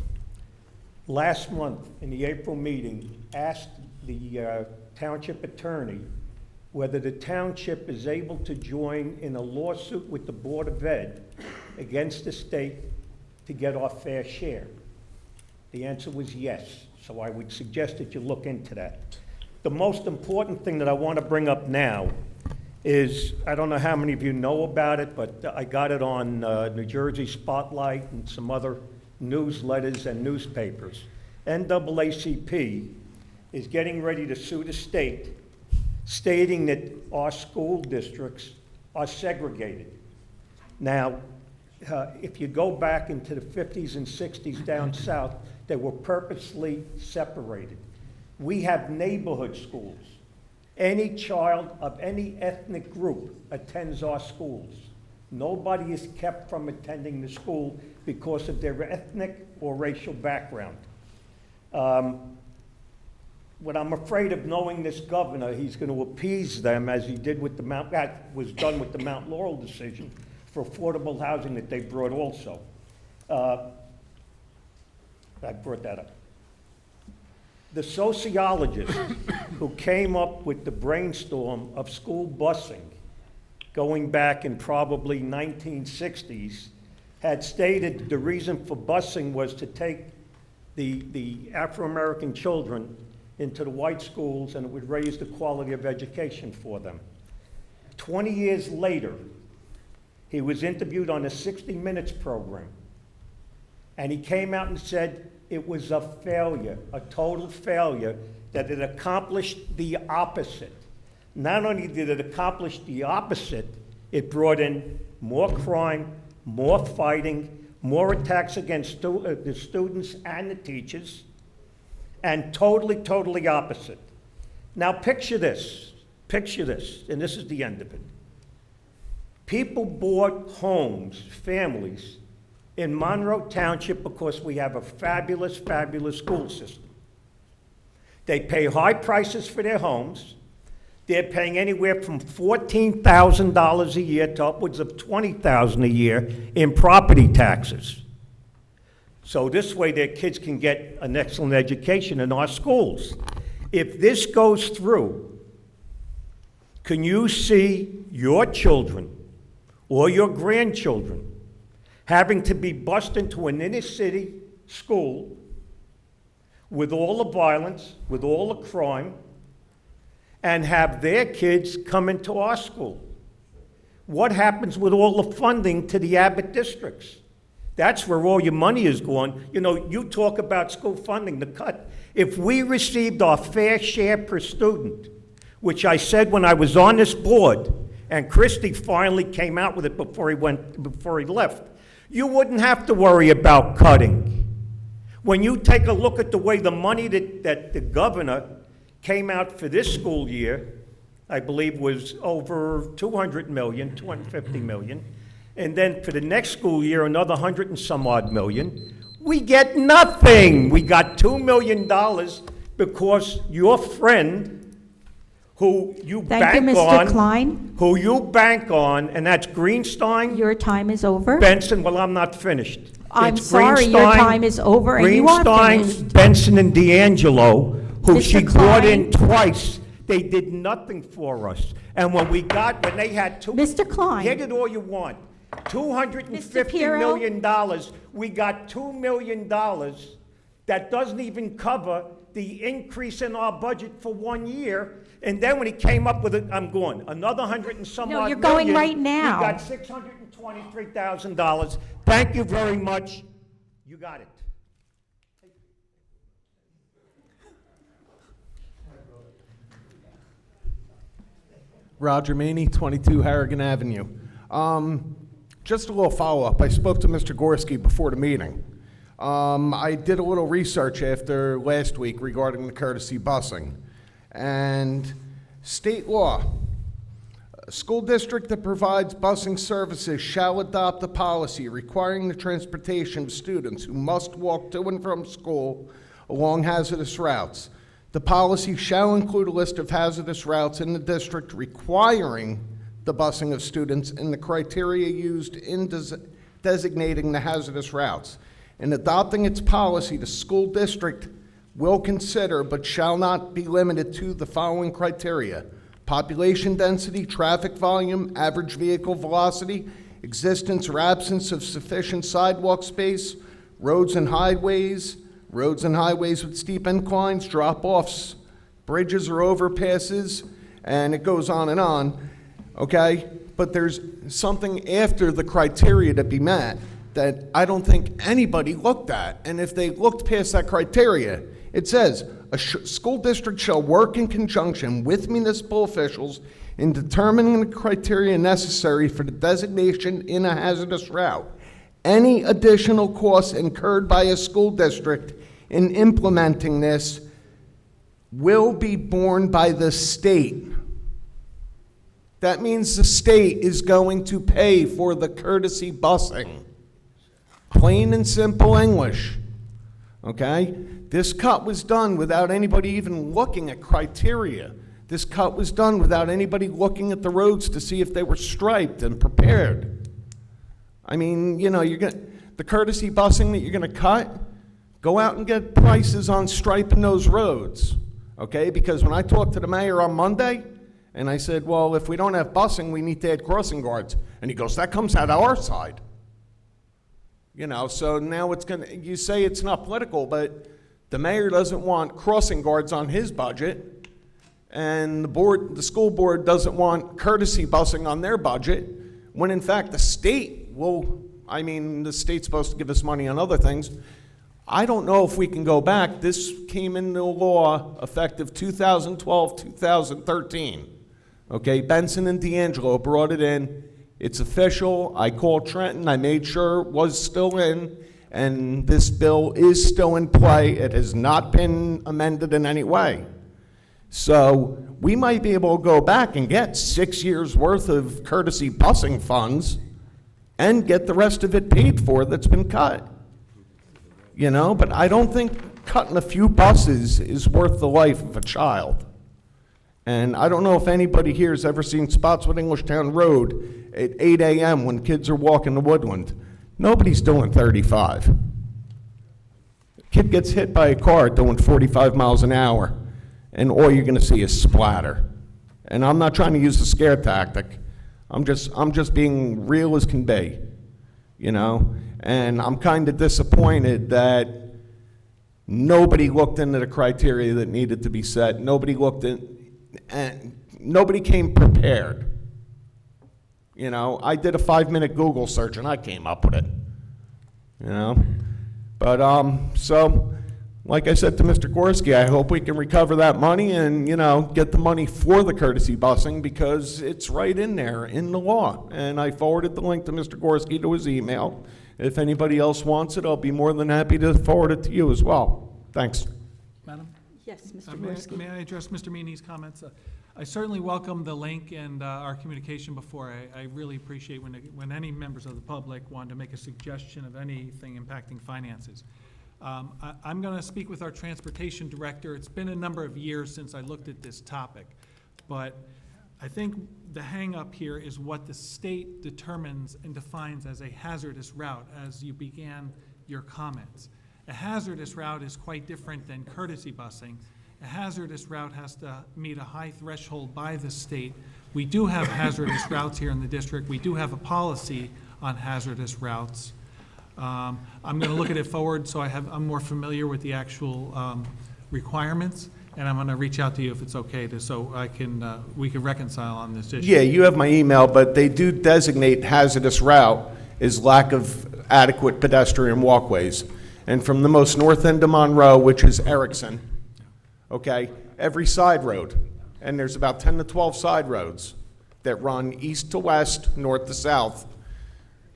last month in the April meeting asked the township attorney whether the township is able to join in a lawsuit with the Board of Ed against the state to get our fair share. The answer was yes, so I would suggest that you look into that. The most important thing that I want to bring up now is, I don't know how many of you know about it, but I got it on New Jersey Spotlight and some other newsletters and newspapers. NAACP is getting ready to sue the state, stating that our school districts are segregated. Now, if you go back into the 50s and 60s down south, they were purposely separated. We have neighborhood schools. Any child of any ethnic group attends our schools. Nobody is kept from attending the school because of their ethnic or racial background. What I'm afraid of knowing this governor, he's going to appease them as he did with that was done with the Mount Laurel decision for affordable housing that they brought also. I brought that up. The sociologists who came up with the brainstorm of school busing going back in probably 1960s had stated the reason for busing was to take the Afro-American children into the white schools and it would raise the quality of education for them. 20 years later, he was interviewed on a 60 Minutes program, and he came out and said it was a failure, a total failure, that it accomplished the opposite. Not only did it accomplish the opposite, it brought in more crime, more fighting, more attacks against the students and the teachers, and totally opposite. Now picture this, and this is the end of it. People bought homes, families, in Monroe Township because we have a fabulous school system. They pay high prices for their homes. They're paying anywhere from $14,000 a year to upwards of $20,000 a year in property taxes. So this way their kids can get an excellent education in our schools. If this goes through, can you see your children or your grandchildren having to be bused into an inner city school with all the violence, with all the crime, and have their kids come into our school? What happens with all the funding to the Abbott districts? That's where all your money is going. You know, you talk about school funding, the cut. If we received our fair share per student, which I said when I was on this board, and Christie finally came out with it before he left, you wouldn't have to worry about cutting. When you take a look at the way the money that the governor came out for this school year, I believe was over 200 million, 250 million, and then for the next school year, another 100 and some odd million, we get nothing. We got $2 million because your friend, who you bank on, Mr. Klein. who you bank on, and that's Greenstein. Your time is over. Benson, well, I'm not finished. I'm It's sorry, your Greenstein- time is over, and you are Greenstein, finished. Benson, and D'Angelo, who Mr. she brought in Klein. twice. They did nothing for us. And when they had two... Mr. Klein. Get it all you want. $250 Pirro. million. We got $2 million that doesn't even cover the increase in our budget for 1 year. And then when he came up with it, I'm going, another 100 and some No, odd you're going million, right now. We got $623,000. Thank you very much. You got it. Roger Maney, 22 Harrigan Avenue. Just a little follow-up. I spoke to Mr. Gorski before the meeting. I did a little research after last week regarding the courtesy busing. And state law, a school district that provides busing services shall adopt a policy requiring the transportation of students who must walk to and from school along hazardous routes. The policy shall include a list of hazardous routes in the district requiring the busing of students and the criteria used in designating the hazardous routes. In adopting its policy, the school district will consider, but shall not be limited to, the following criteria: population density, traffic volume, average vehicle velocity, existence or absence of sufficient sidewalk space, roads and highways with steep inclines, drop-offs, bridges or overpasses, and it goes on, okay? But there's something after the criteria to be met that I don't think anybody looked at. And if they looked past that criteria, it says, a school district shall work in conjunction with municipal officials in determining the criteria necessary for the designation in a hazardous route. Any additional costs incurred by a school district in implementing this will be borne by the state. That means the state is going to pay for the courtesy busing. Plain and simple English, okay? This cut was done without anybody even looking at criteria. This cut was done without anybody looking at the roads to see if they were striped and prepared. I mean, you know, the courtesy busing that you're gonna cut, go out and get prices on striping those roads, okay? Because when I talked to the mayor on Monday, and I said, well, if we don't have busing, we need to add crossing guards. And he goes, that comes out of our side. You know, so now you say it's not political, but the mayor doesn't want crossing guards on his budget, and the school board doesn't want courtesy busing on their budget, when in fact the state the state's supposed to give us money on other things. I don't know if we can go back. This came into law effective 2012, 2013. Okay, Benson and D'Angelo brought it in. It's official. I called Trenton. I made sure it was still in, and this bill is still in play. It has not been amended in any way. So we might be able to go back and get 6 years worth of courtesy busing funds and get the rest of it paid for that's been cut. You know, but I don't think cutting a few buses is worth the life of a child. And I don't know if anybody here has ever seen Spotswood Englishtown Road at 8 a.m. when kids are walking the woodland. Nobody's doing 35. A kid gets hit by a car doing 45 miles an hour, and all you're gonna see is splatter. And I'm not trying to use the scare tactic. I'm just being real as can be, you know? And I'm kind of disappointed that nobody looked into the criteria that needed to be set. Nobody looked in, and nobody came prepared. You know, I did a 5-minute Google search and I came up with it, you know? But, so, like I said to Mr. Gorski, I hope we can recover that money and, you know, get the money for the courtesy busing because it's right in there in the law. And I forwarded the link to Mr. Gorski to his email. If anybody else wants it, I'll be more than happy to forward it to you as well. Thanks. Madam? Yes, Mr. Gorski. May I address Mr. Meany's comments? I certainly welcome the link and our communication before. I really appreciate when any members of the public want to make a suggestion of anything impacting finances. I'm going to speak with our transportation director. It's been a number of years since I looked at this topic, but I think the hang-up here is what the state determines and defines as a hazardous route, as you began your comments. A hazardous route is quite different than courtesy busing. A hazardous route has to meet a high threshold by the state. We do have hazardous routes here in the district. We do have a policy on hazardous routes. I'm going to look at it forward so I'm more familiar with the actual requirements, and I'm going to reach out to you if it's okay so we can reconcile on this issue. Yeah, you have my email, but they do designate hazardous route as lack of adequate pedestrian walkways. And from the most north end of Monroe, which is Erickson, okay, every side road, and there's about 10 to 12 side roads that run east to west, north to south,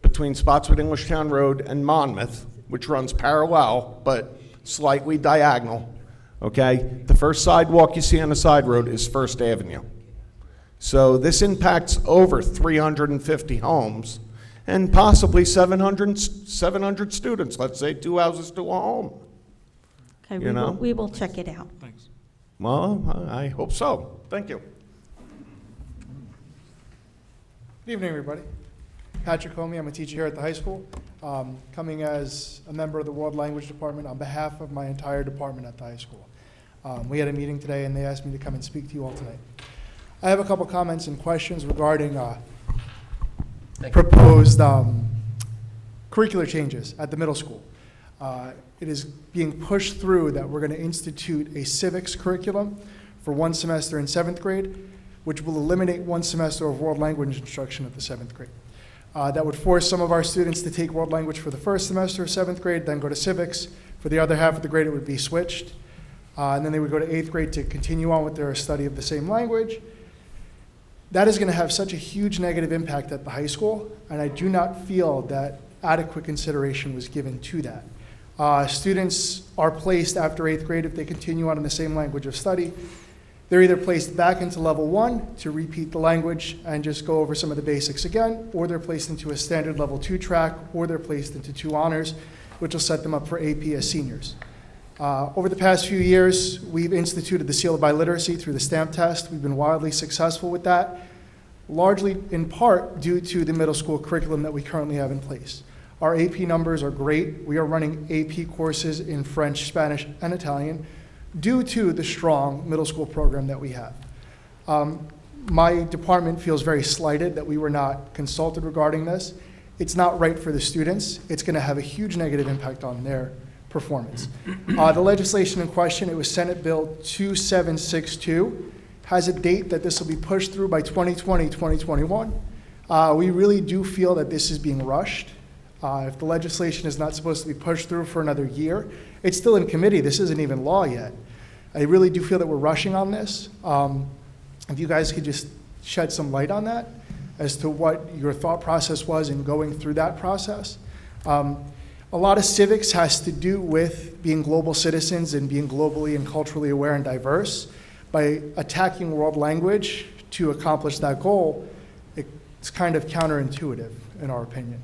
between Spotswood Englishtown Road and Monmouth, which runs parallel but slightly diagonal, okay? The first sidewalk you see on the side road is First Avenue. So this impacts over 350 homes and possibly 700 students, let's say 2 houses to a home. Okay, You we will check it out. Thanks. Well, I hope so. Thank you. Good evening, everybody. Patrick Comey, I'm a teacher here at the high school, coming as a member of the World Language Department on behalf of my entire department at the high school. We had a meeting today and they asked me to come and speak to you all tonight. I have a couple comments and questions regarding proposed curricular changes at the middle school. It is being pushed through that we're going to institute a civics curriculum for 1 semester in 7th grade, which will eliminate 1 semester of world language instruction at the 7th grade. That would force some of our students to take world language for the first semester of 7th grade, then go to civics. For the other half of the grade, it would be switched. And then they would go to 8th grade to continue on with their study of the same language. That is going to have such a huge negative impact at the high school, and I do not feel that adequate consideration was given to that. Students are placed after 8th grade if they continue on in the same language of study. They're either placed back into level 1 to repeat the language and just go over some of the basics again, or they're placed into a standard level 2 track, or they're placed into 2 honors, which will set them up for AP as seniors. Over the past few years, we've instituted the seal of biliteracy through the STAMP test. We've been wildly successful with that, largely in part due to the middle school curriculum that we currently have in place. Our AP numbers are great. We are running AP courses in French, Spanish, and Italian due to the strong middle school program that we have. My department feels very slighted that we were not consulted regarding this. It's not right for the students. It's going to have a huge negative impact on their performance. The legislation in question, it was Senate Bill 2762, has a date that this will be pushed through by 2020, 2021. We really do feel that this is being rushed. If the legislation is not supposed to be pushed through for another year, it's still in committee. This isn't even law yet. I really do feel that we're rushing on this. If you guys could just shed some light on that as to what your thought process was in going through that process. A lot of civics has to do with being global citizens and being globally and culturally aware and diverse. By attacking world language to accomplish that goal, it's kind of counterintuitive, in our opinion.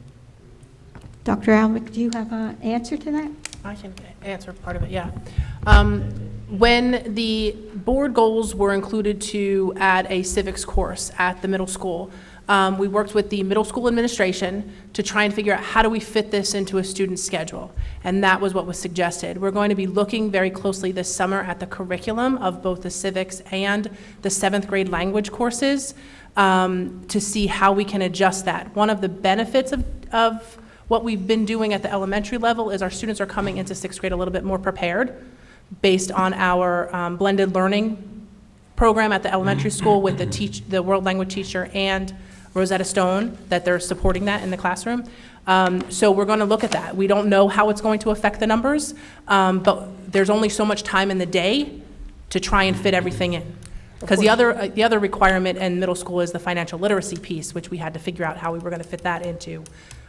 Dr. Alvick, do you have an answer to that? I can answer part of it, yeah. When the board goals were included to add a civics course at the middle school, we worked with the middle school administration to try and figure out how do we fit this into a student's schedule, and that was what was suggested. We're going to be looking very closely this summer at the curriculum of both the civics and the 7th grade language courses to see how we can adjust that. One of the benefits of what we've been doing at the elementary level is our students are coming into 6th grade a little bit more prepared based on our blended learning program at the elementary school with the world language teacher and Rosetta Stone, that they're supporting that in the classroom. So we're going to look at that. We don't know how it's going to affect the numbers, but there's only so much time in the day to try and fit everything in. Because the other requirement in middle school is the financial literacy piece, which we had to figure out how we were going to fit that into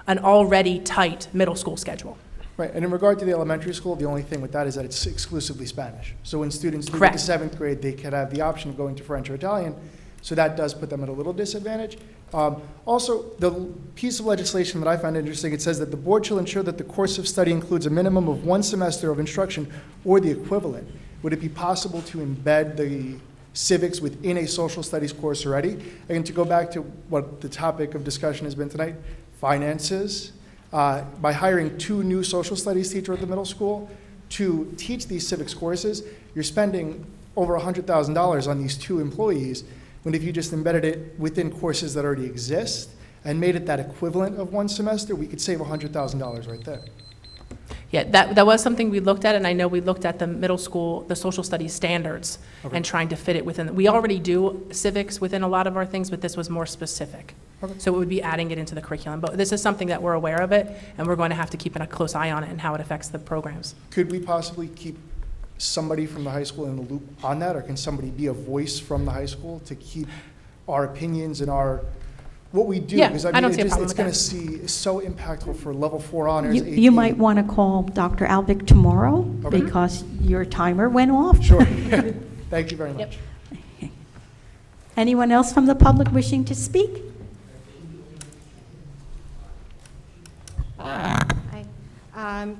an already tight middle school schedule. Right, and in regard to the elementary school, the only thing with that is that it's exclusively Spanish. So when students do Correct. get to 7th grade, they could have the option of going to French or Italian, so that does put them at a little disadvantage. Also, the piece of legislation that I found interesting, it says that the board shall ensure that the course of study includes a minimum of 1 semester of instruction or the equivalent. Would it be possible to embed the civics within a social studies course already? And to go back to what the topic of discussion has been tonight, finances. By hiring 2 new social studies teachers at the middle school to teach these civics courses, you're spending over $100,000 on these 2 employees, when if you just embedded it within courses that already exist and made it that equivalent of 1 semester, we could save $100,000 right there. Yeah, that was something we looked at, and I know we looked at the middle school, the social studies standards, and trying to fit it within. We already do civics within a lot of our things, but this was more specific. So it would be adding it into the curriculum. But this is something that we're aware of it, and we're going to have to keep a close eye on it and how it affects the programs. Could we possibly keep somebody from the high school in the loop on that, or can somebody be a voice from the high school to keep our opinions and what we do? Yeah, because I don't see a problem it's with going that. to see it's so impactful for level 4 honors. You might want to call Dr. Alvick tomorrow because your timer went off. Sure. Thank you very much. Yep. Anyone else from the public wishing to speak? Hi.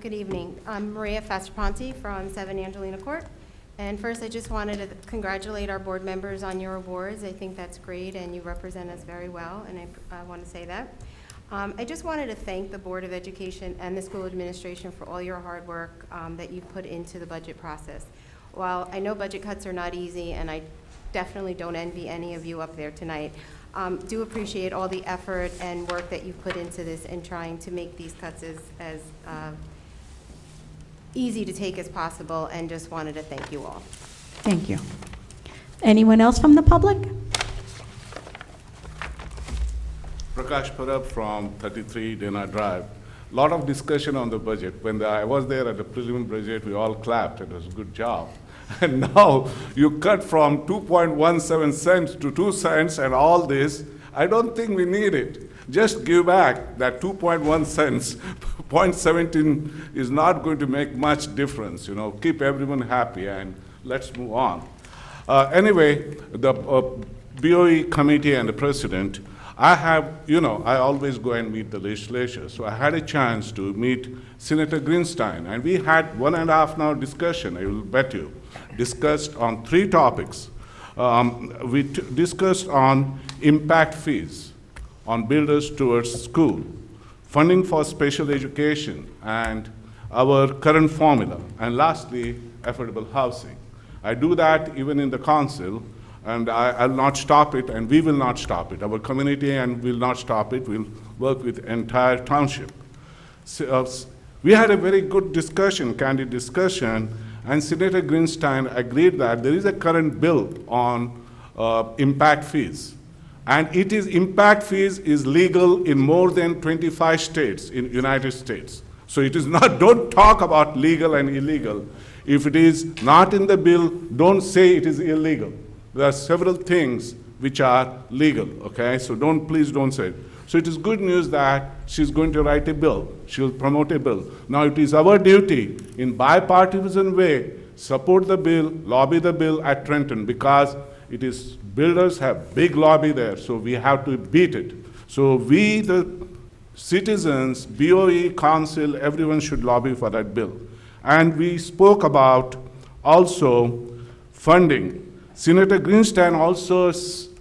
Good evening. I'm Maria Fastraponte from 7 Angelina Court. And first, I just wanted to congratulate our board members on your awards. I think that's great, and you represent us very well, and I want to say that. I just wanted to thank the Board of Education and the school administration for all your hard work that you've put into the budget process. While I know budget cuts are not easy, and I definitely don't envy any of you up there tonight, do appreciate all the effort and work that you've put into this and trying to make these cuts as easy to take as possible, and just wanted to thank you all. Thank you. Anyone else from the public? Prakash Parab from 33 Dana Drive. A lot of discussion on the budget. When I was there at the prelim budget, we all clapped. It was a good job. And now you cut from 2.17 cents to 2 cents and all this. I don't think we need it. Just give back that 2.1 cents. 0.17 is not going to make much difference. Keep everyone happy and let's move on. Anyway, the BOE committee and the president, I always go and meet the legislature. So I had a chance to meet Senator Greenstein, and we had 1.5 hour discussion, I will bet you, discussed on 3 topics. We discussed on impact fees, on builders towards school, funding for special education, and our current formula, and lastly, affordable housing. I do that even in the council, and I'll not stop it, and we will not stop it. Our community and will not stop it. We'll work with the entire township. So, we had a very good discussion, candid discussion, and Senator Greenstein agreed that there is a current bill on impact fees. And impact fees is legal in more than 25 states in United States. So it is not, don't talk about legal and illegal. If it is not in the bill, don't say it is illegal. There are several things which are legal, okay? So please don't say it. So it is good news that she's going to write a bill. She'll promote a bill. Now it is our duty in bipartisan way, support the bill, lobby the bill at Trenton, because it is, builders have big lobby there, so we have to beat it. So we, the citizens, BOE, council, everyone should lobby for that bill. And we spoke about also funding. Senator Greenstein also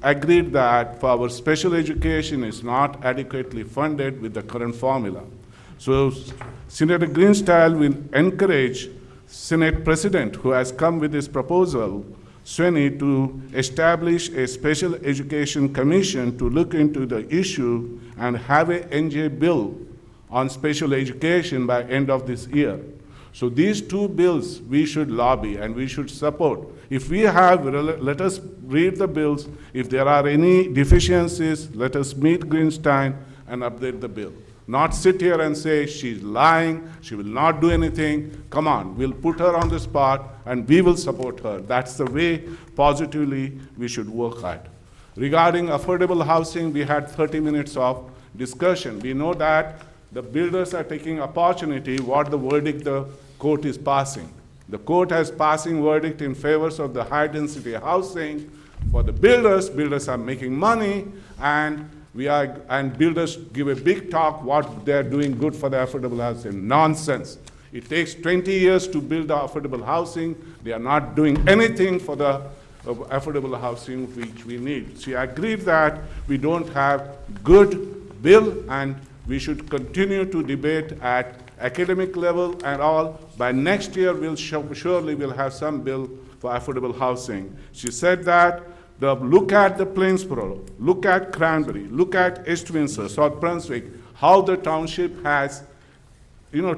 agreed that for our special education is not adequately funded with the current formula. So Senator Greenstein will encourage Senate President, who has come with this proposal, Swenny, to establish a special education commission to look into the issue and have a NJ bill on special education by end of this year. So these two bills we should lobby and we should support. If we have, let us read the bills. If there are any deficiencies, let us meet Greenstein and update the bill. Not sit here and say she's lying, she will not do anything. Come on, we'll put her on the spot and we will support her. That's the way positively we should work at. Regarding affordable housing, we had 30 minutes of discussion. We know that the builders are taking opportunity what the verdict the court is passing. The court has passing verdict in favor of the high density housing. For the builders, builders are making money, and builders give a big talk what they're doing good for the affordable housing. Nonsense. It takes 20 years to build the affordable housing. They are not doing anything for the affordable housing which we need. She agreed that we don't have good bill, and we should continue to debate at academic level and all. By next year, surely we'll have some bill for affordable housing. She said that look at the Plainsboro, look at Cranberry, look at East Windsor, South Brunswick, how the township has,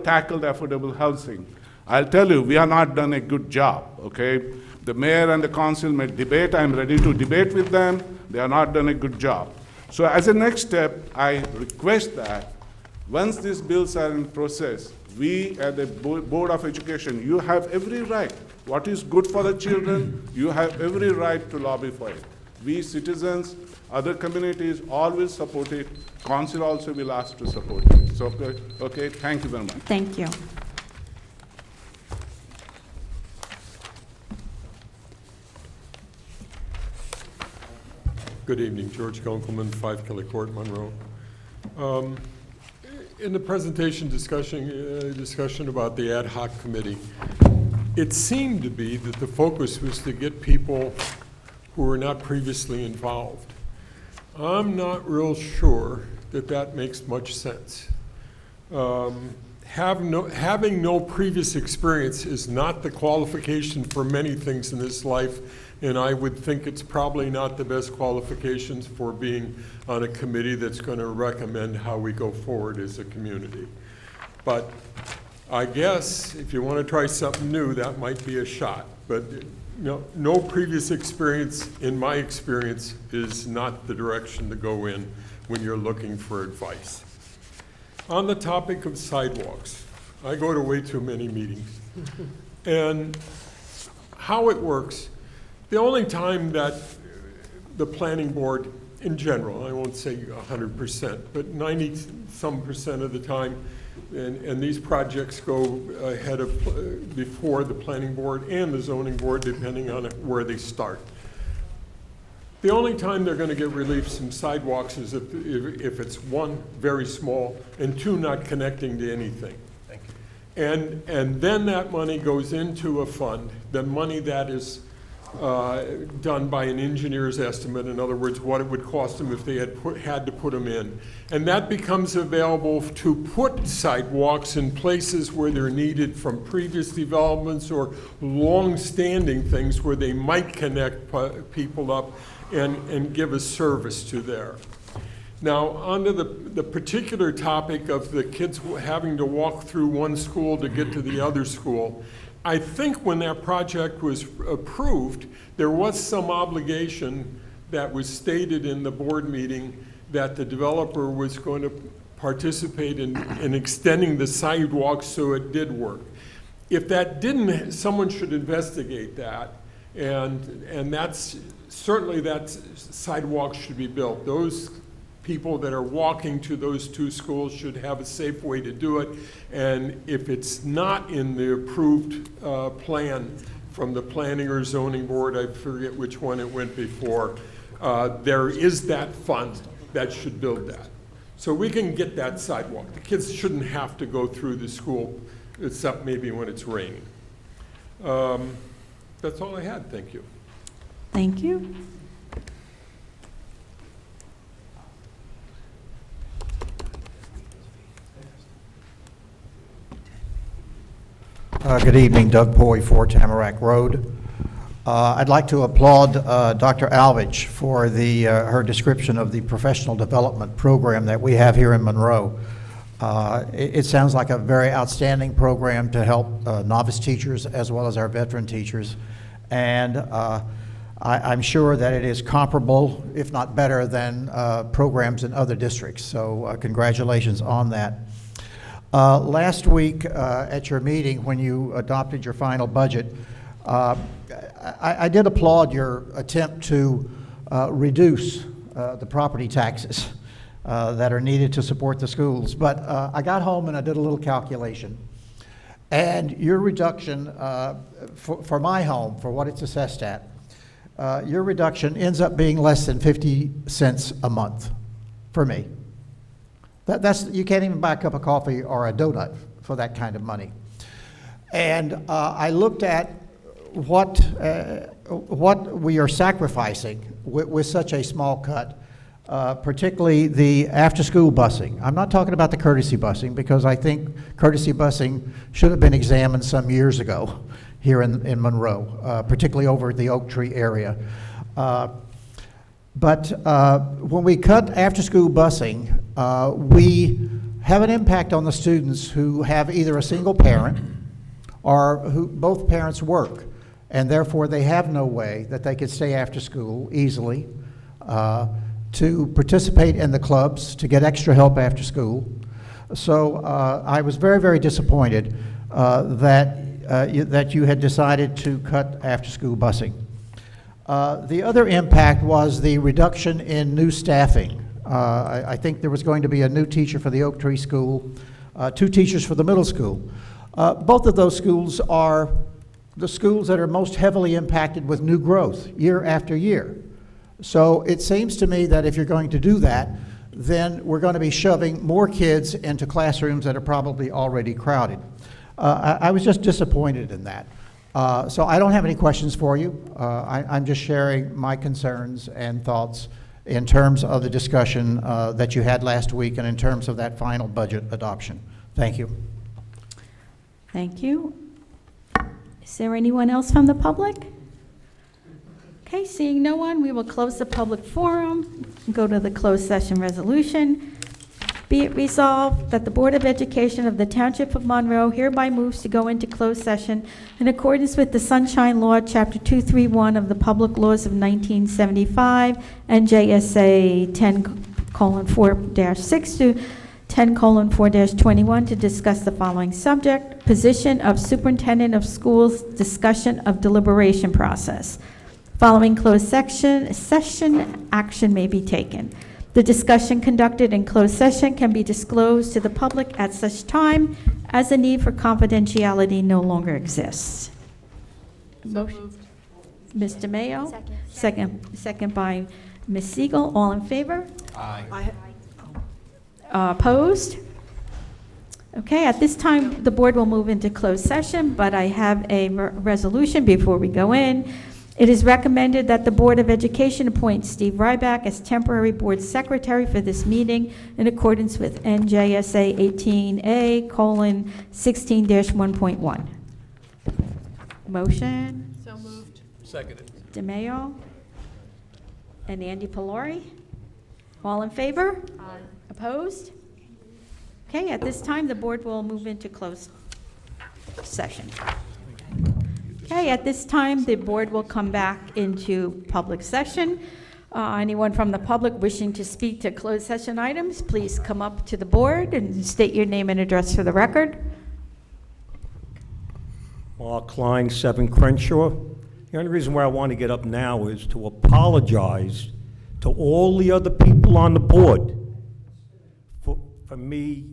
tackled affordable housing. I'll tell you, we have not done a good job, okay? The mayor and the council may debate. I'm ready to debate with them. They have not done a good job. So as a next step, I request that once these bills are in process, we at the Board of Education, you have every right. What is good for the children, you have every right to lobby for it. We citizens, other communities, all will support it. Council also will ask to support it. So, okay, thank you very much. Thank you. Good evening, George Gunkelman, 5 Kelly Court, Monroe. In the presentation discussion about the ad hoc committee, it seemed to be that the focus was to get people who were not previously involved. I'm not real sure that that makes much sense. Having no previous experience is not the qualification for many things in this life, and I would think it's probably not the best qualifications for being on a committee that's going to recommend how we go forward as a community. But I guess if you want to try something new, that might be a shot. But no previous experience, in my experience, is not the direction to go in when you're looking for advice. On the topic of sidewalks, I go to way too many meetings. And how it works, the only time that the planning board, in general, I won't say 100%, but 90-some% of the time, and these projects go ahead of, before the planning board and the zoning board, depending on where they start. The only time they're going to get relief from sidewalks is if it's one, very small, and two, not connecting to anything. Thank you. And then that money goes into a fund, the money that is done by an engineer's estimate, in other words, what it would cost them if they had to put them in. And that becomes available to put sidewalks in places where they're needed from previous developments or long-standing things where they might connect people up and give a service to there. Now, onto the particular topic of the kids having to walk through one school to get to the other school, I think when that project was approved, there was some obligation that was stated in the board meeting that the developer was going to participate in extending the sidewalk so it did work. If that didn't, someone should investigate that, and that's, certainly that sidewalk should be built. Those people that are walking to those two schools should have a safe way to do it, and if it's not in the approved plan from the planning or zoning board, I forget which one it went before, there is that fund that should build that. So we can get that sidewalk. The kids shouldn't have to go through the school, except maybe when it's raining. That's all I had, thank you. Thank you. Good evening, Doug Poy, 4 Tamarack Road. I'd like to applaud Dr. Alvich for her description of the professional development program that we have here in Monroe. It sounds like a very outstanding program to help novice teachers as well as our veteran teachers. And I'm sure that it is comparable, if not better, than programs in other districts. So congratulations on that. Last week at your meeting, when you adopted your final budget, I did applaud your attempt to reduce the property taxes that are needed to support the schools. But I got home and I did a little calculation. And your reduction for my home, for what it's assessed at, your reduction ends up being less than 50 cents a month for me. You can't even buy a cup of coffee or a donut for that kind of money. And I looked at what we are sacrificing with such a small cut, particularly the after-school busing. I'm not talking about the courtesy busing, because I think courtesy busing should have been examined some years ago here in Monroe, particularly over at the Oak Tree area. But when we cut after-school busing, we have an impact on the students who have either a single parent or who both parents work, and therefore they have no way that they could stay after school easily to participate in the clubs, to get extra help after school. So I was very, very disappointed that you had decided to cut after-school busing. The other impact was the reduction in new staffing. I think there was going to be a new teacher for the Oak Tree School, 2 teachers for the middle school. Both of those schools are the schools that are most heavily impacted with new growth year after year. So it seems to me that if you're going to do that, then we're going to be shoving more kids into classrooms that are probably already crowded. I was just disappointed in that. So I don't have any questions for you. I'm just sharing my concerns and thoughts in terms of the discussion that you had last week and in terms of that final budget adoption. Thank you. Thank you. Is there anyone else from the public? Okay, seeing no one, we will close the public forum and go to the closed session resolution. Be it resolved that the Board of Education of the Township of Monroe hereby moves to go into closed session in accordance with the Sunshine Law, Chapter 231 of the Public Laws of 1975, NJSA 10:4-6 to 10:4-21 to discuss the following subject: position of Superintendent of Schools, discussion of deliberation process. Following closed session, action may be taken. The discussion conducted in closed session can be disclosed to the public at such time as the need for confidentiality no longer exists. Motion. Mr. Mayo? Second by Ms. Siegel. All in favor? Aye. Opposed? Okay, at this time, the board will move into closed session, but I have a resolution before we go in. It is recommended that the Board of Education appoint Steve Ryback as temporary board secretary for this meeting in accordance with NJSA 18A:16-1.1. Motion? So moved. Seconded. DeMayo and Andy Pelori. All in favor? Aye. Opposed? Okay, at this time, the board will move into closed session. Okay, at this time, the board will come back into public session. Anyone from the public wishing to speak to closed session items, please come up to the board and state your name and address for the record. Mark Klein, 7 Crenshaw. The only reason why I want to get up now is to apologize to all the other people on the board for me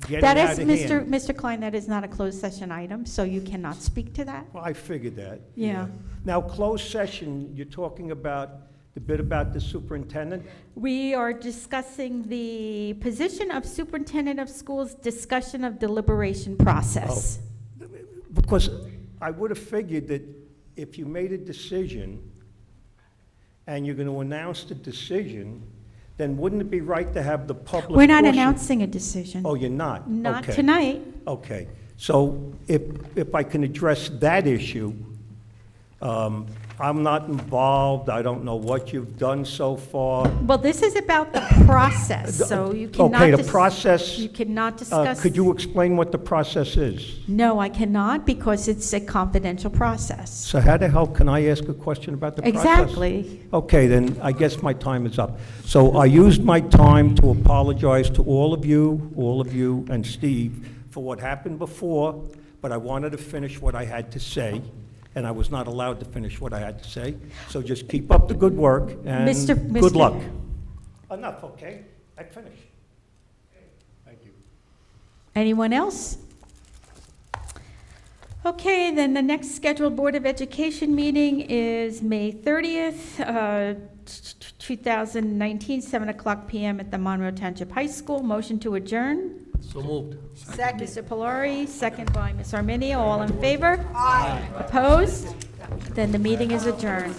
getting That out is, of hand. Mr. Klein, that is not a closed session item, so you cannot speak to that. Well, I figured that. Yeah. Now, closed session, you're talking about the bit about the superintendent? We are discussing the position of superintendent of schools, discussion of deliberation process. Because I would have figured that if you made a decision and you're going to announce the decision, then wouldn't it be right to have the public We're not portion- announcing a decision. Oh, you're not? Not Okay. tonight. Okay. So if I can address that issue, I'm not involved. I don't know what you've done so far. Well, this is about the process, so you cannot. Okay, the process. You cannot discuss. Could you explain what the process is? No, I cannot, because it's a confidential process. So how the hell can I ask a question about the process? Exactly. Okay, then I guess my time is up. So I used my time to apologize to all of you and Steve for what happened before, but I wanted to finish what I had to say, and I was not allowed to finish what I had to say. So just keep up the good work and good luck. Enough, okay? I finished. Thank you. Anyone else? Okay, then the next scheduled Board of Education meeting is May 30th, 2019, 7:00 p.m. at the Monroe Township High School. Motion to adjourn. So moved. Second. Mr. Polari, second by Ms. Arminio. All in favor? Aye. Opposed? Then the meeting is adjourned.